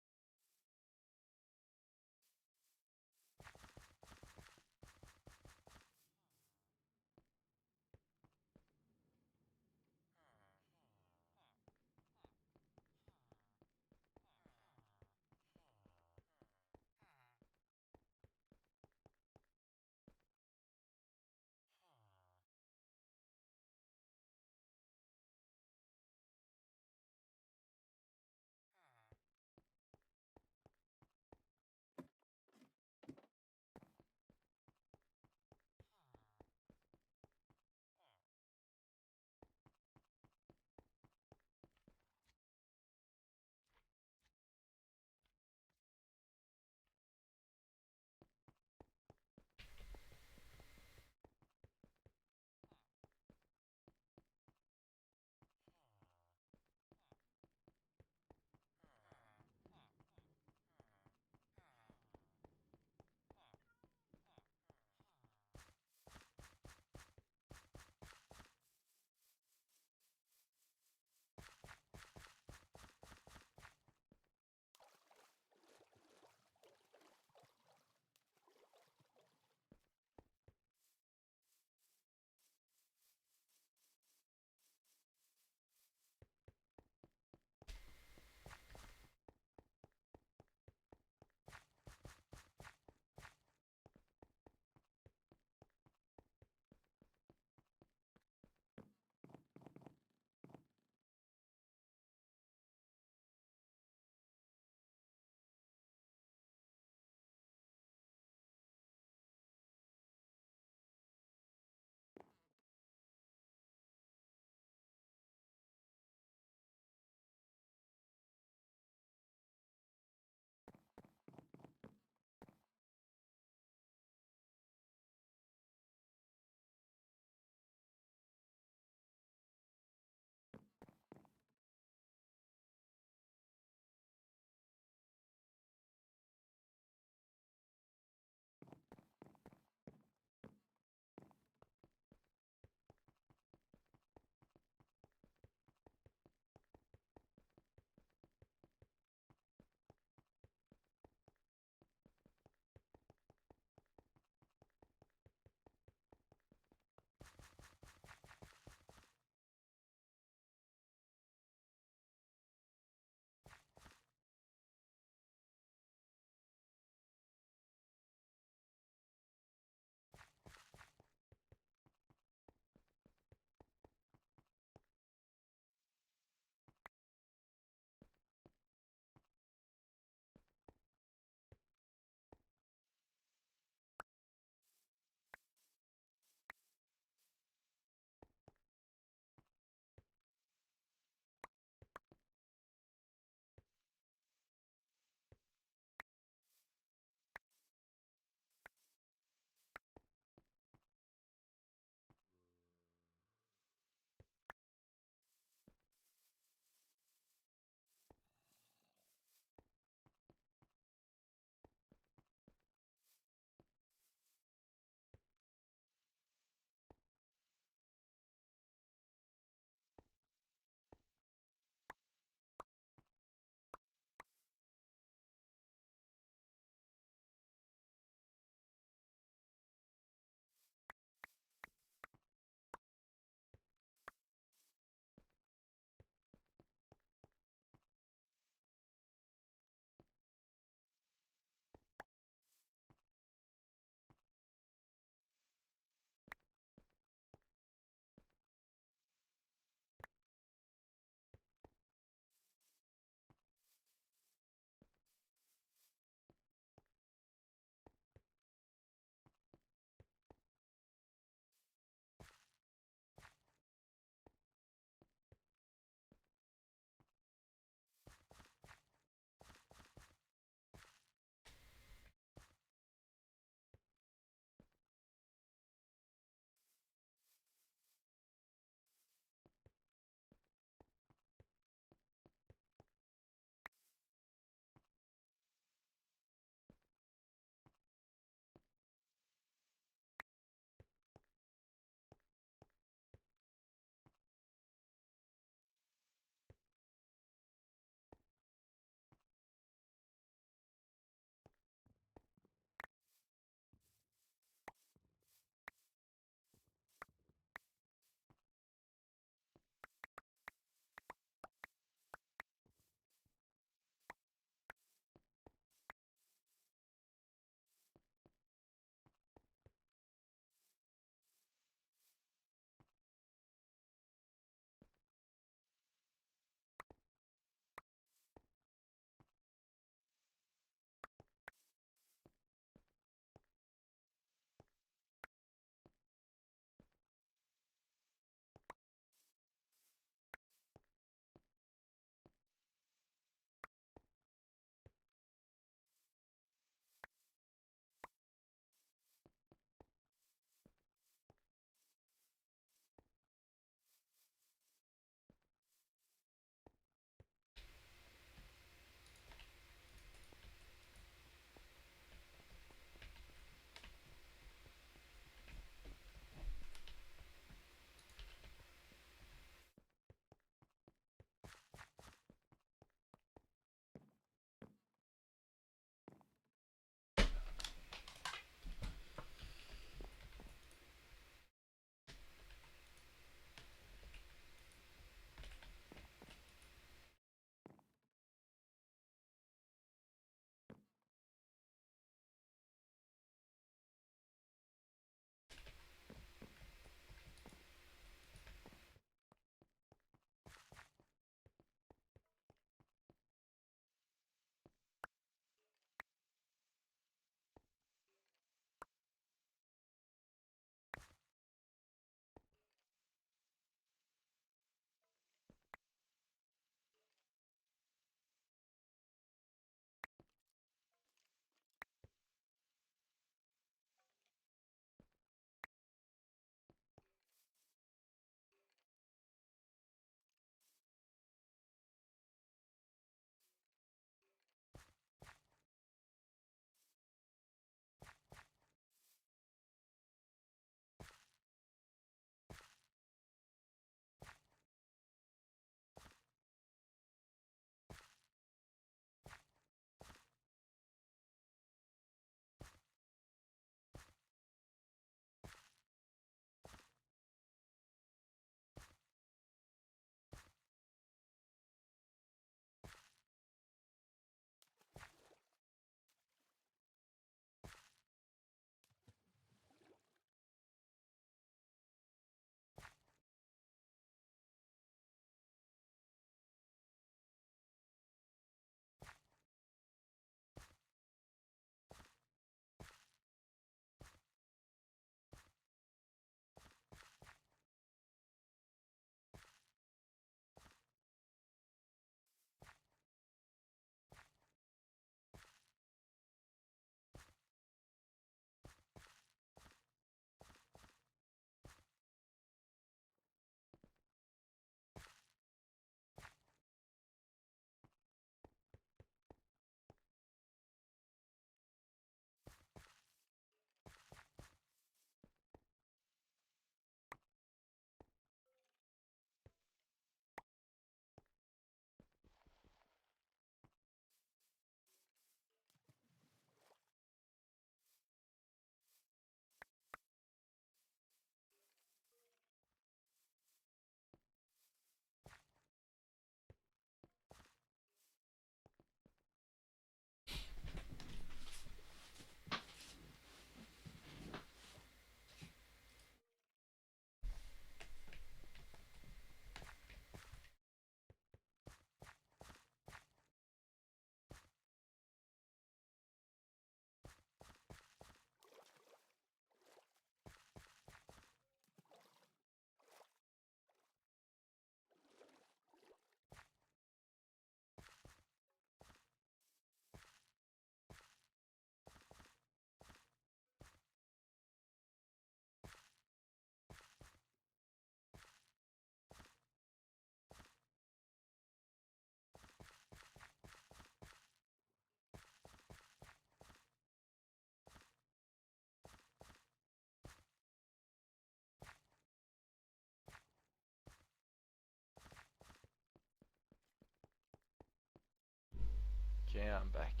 I'm back.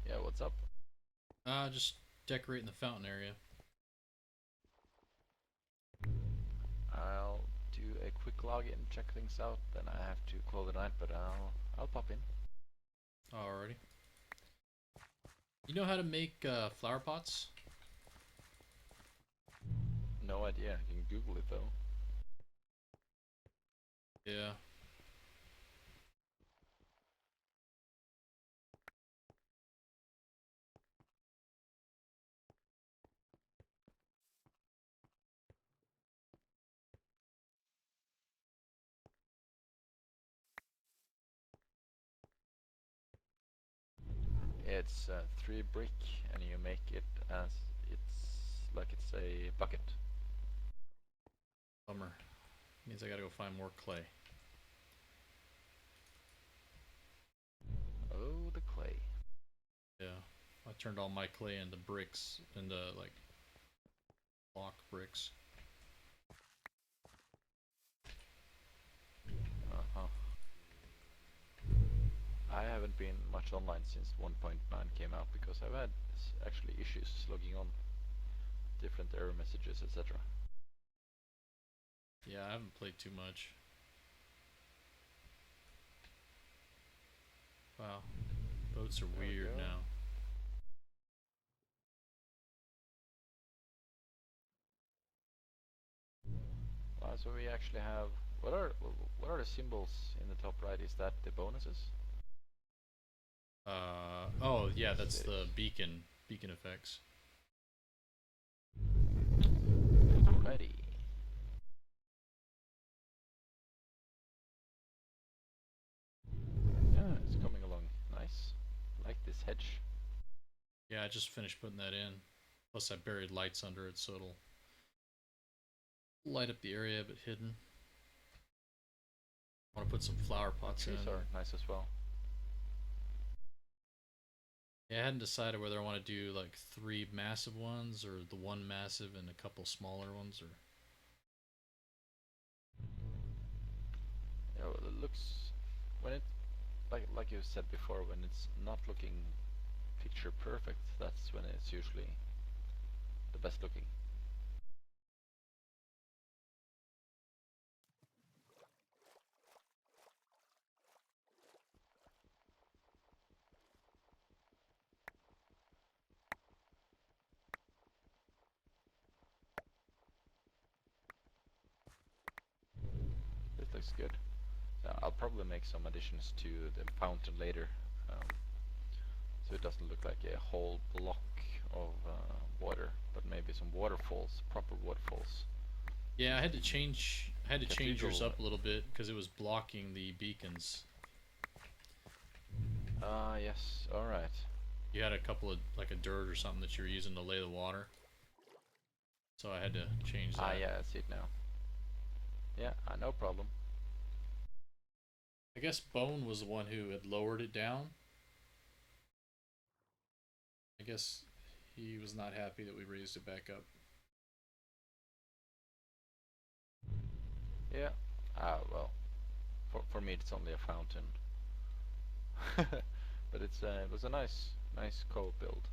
Yeah, what's up? Just decorating the fountain area. I'll do a quick login, check things out, then I have to call it a night, but I'll pop in. Alrighty. You know how to make flower pots? No idea. You can Google it though. Yeah. It's 3 brick, and you make it as it's a bucket. Bummer. Means I gotta go find more clay. Oh, the clay. Yeah. I turned all my clay into bricks, into like block bricks. Uh-huh. I haven't been much online since 1.9 came out because I've had actually issues logging on, different error messages, etc. Yeah, I haven't played too much. Wow. Boats are There we weird go. now. So we actually have what are the symbols in the top right? Is that the bonuses? Oh yeah, Yes, that's it the is. beacon effects. Ready. Yeah, it's coming along nice. Like this hedge. Yeah, I just finished putting that in. Plus I buried lights under it so it'll light up the area but hidden. I want to put some flower The pots in. trees are nice as well. Yeah, I hadn't decided whether I want to do like 3 massive ones or the one massive and a couple smaller ones or Yeah, well, it looks when it like you said before, when it's not looking picture perfect, that's when it's usually the best looking. This looks good. I'll probably make some additions to the fountain later, so it doesn't look like a whole block of water, but maybe some waterfalls, proper waterfalls. yeah, I Since had to the change yours cathedral. up a little bit because it was blocking the beacons. Yes. All right. You had a couple of like a dirt or something that you were using to lay the water. So I had to change that. Yeah, I see it now. Yeah, no problem. I guess Bone was the one who had lowered it down. I guess he was not happy that we raised it back up. Yeah. Well, for me it's only a fountain, but it was a nice co build.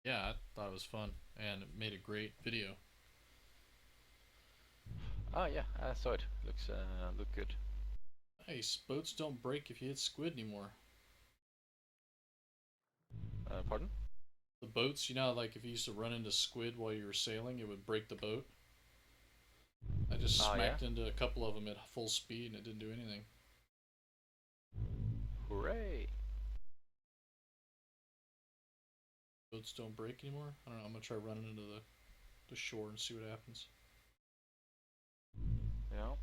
Yeah, I thought it was fun and it made a great video. Yeah, I saw it. Look good. Nice. Boats don't break if you hit squid anymore. Pardon? The boats, you know, like if you used to run into squid while you were sailing, it would break the boat. I just Yeah. smacked into a couple of them at full speed and it didn't do anything. Hooray! Boats don't break anymore? I don't know. I'm gonna try running into the shore and see what happens. Yeah.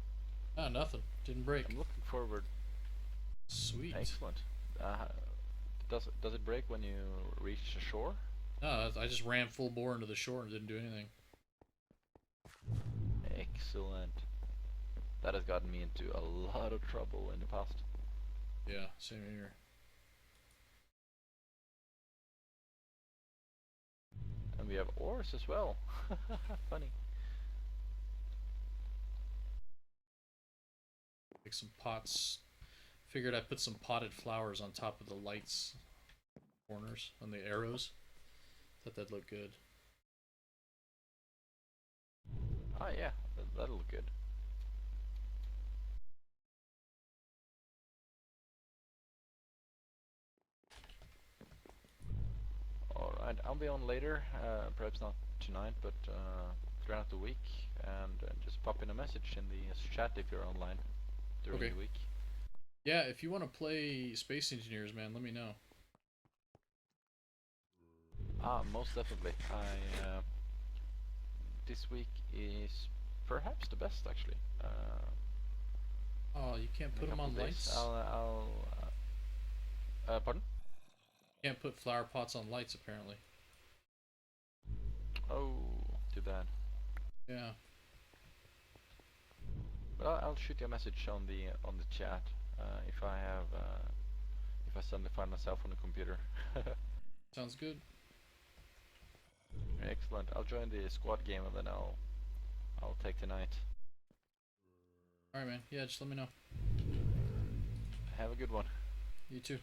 Ah, nothing. Didn't I'm break. looking forward. Sweet. Excellent. Does it break when you reach the shore? No, I just ran full bore into the shore and didn't do anything. Excellent. That has gotten me into a lot of trouble in the past. Yeah, same here. And we have ores as well. Funny. Make some pots Figured I'd put some potted flowers on top of the lights corners on the arrows. Thought that'd look good. Ah, yeah, that'll look good. Alright, I'll be on later, perhaps not tonight, but throughout the week, and just pop in a message in the chat if you're online during Okay. the week. Yeah, if you want to play Space Engineers, man, let me know. Ah, most definitely. This week is perhaps the best actually. Oh, you can't In put a them couple on days, lights? pardon? Can't put flower pots on lights, apparently. Oh, too bad. Yeah. But I'll shoot you a message on the chat if I have if I suddenly find myself on the computer. Sounds good. Excellent. I'll join the squad game and then I'll take tonight. Alright, man. Yeah, just let me know. Have a good one. You too.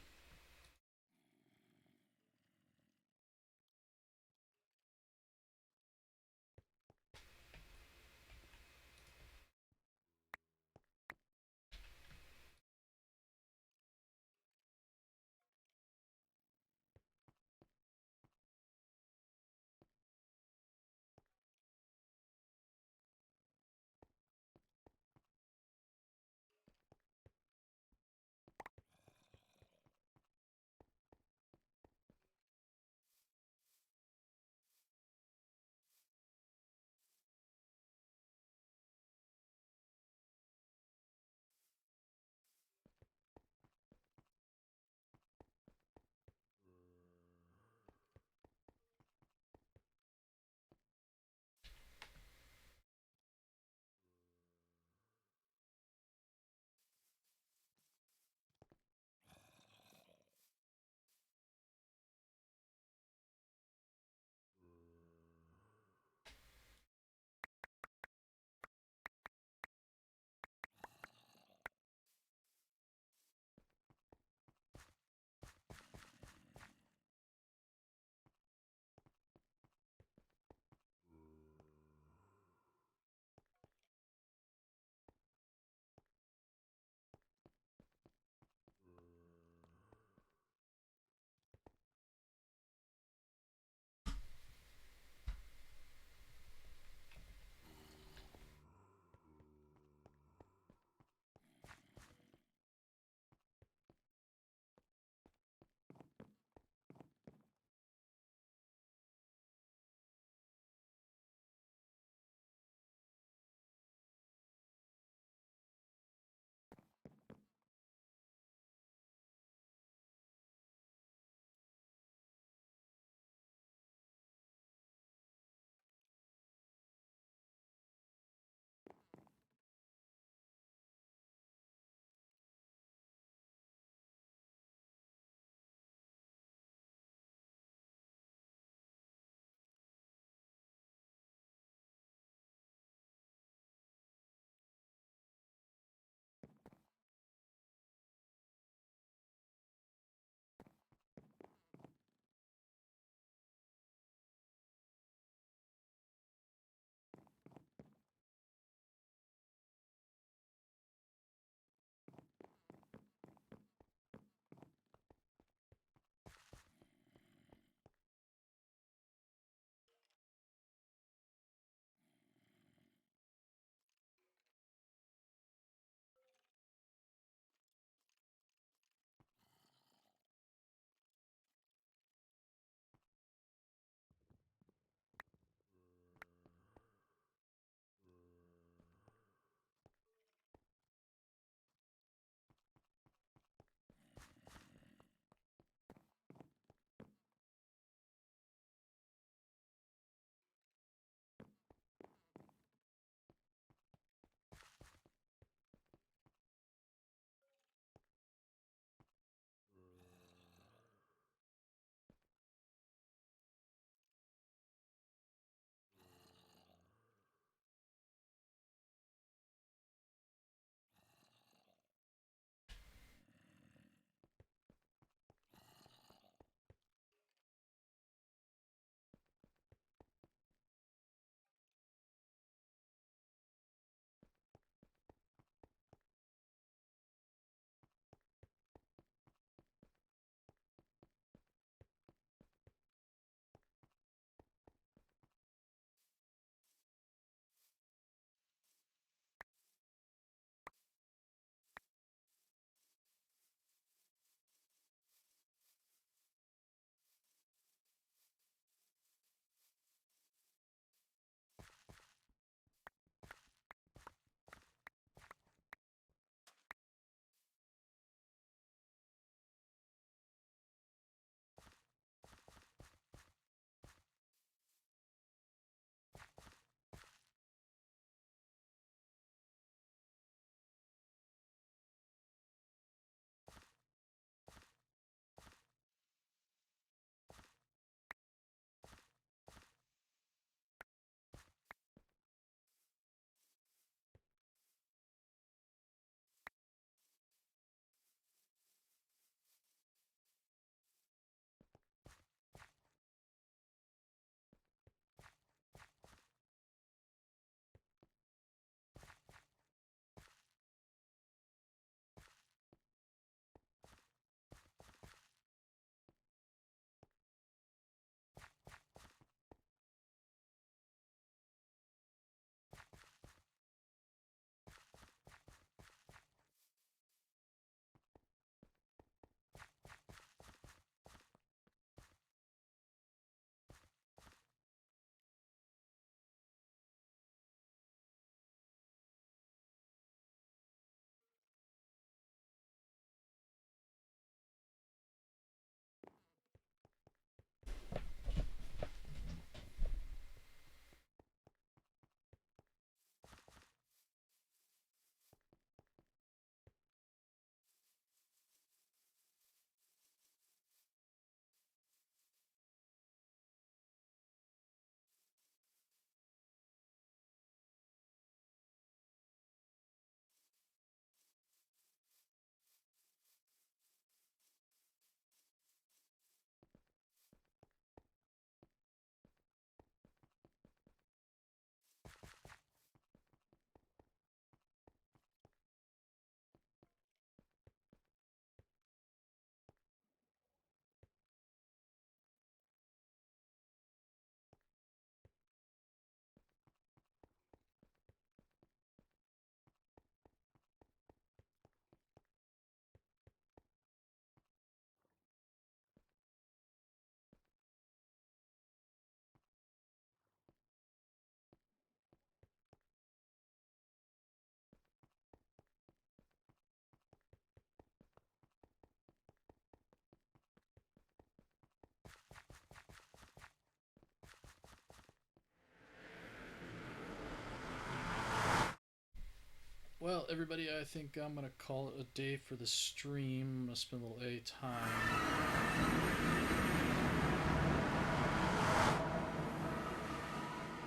Well, everybody, I think I'm gonna call it a day for the stream. I'm gonna spend a little A time.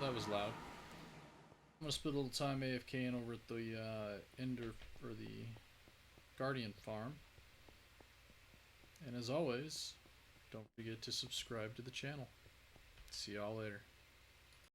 That was loud. I'm gonna spend a little time AFKing over at the Ender or the Guardian farm. And as always, don't forget to subscribe to the channel. See y'all later.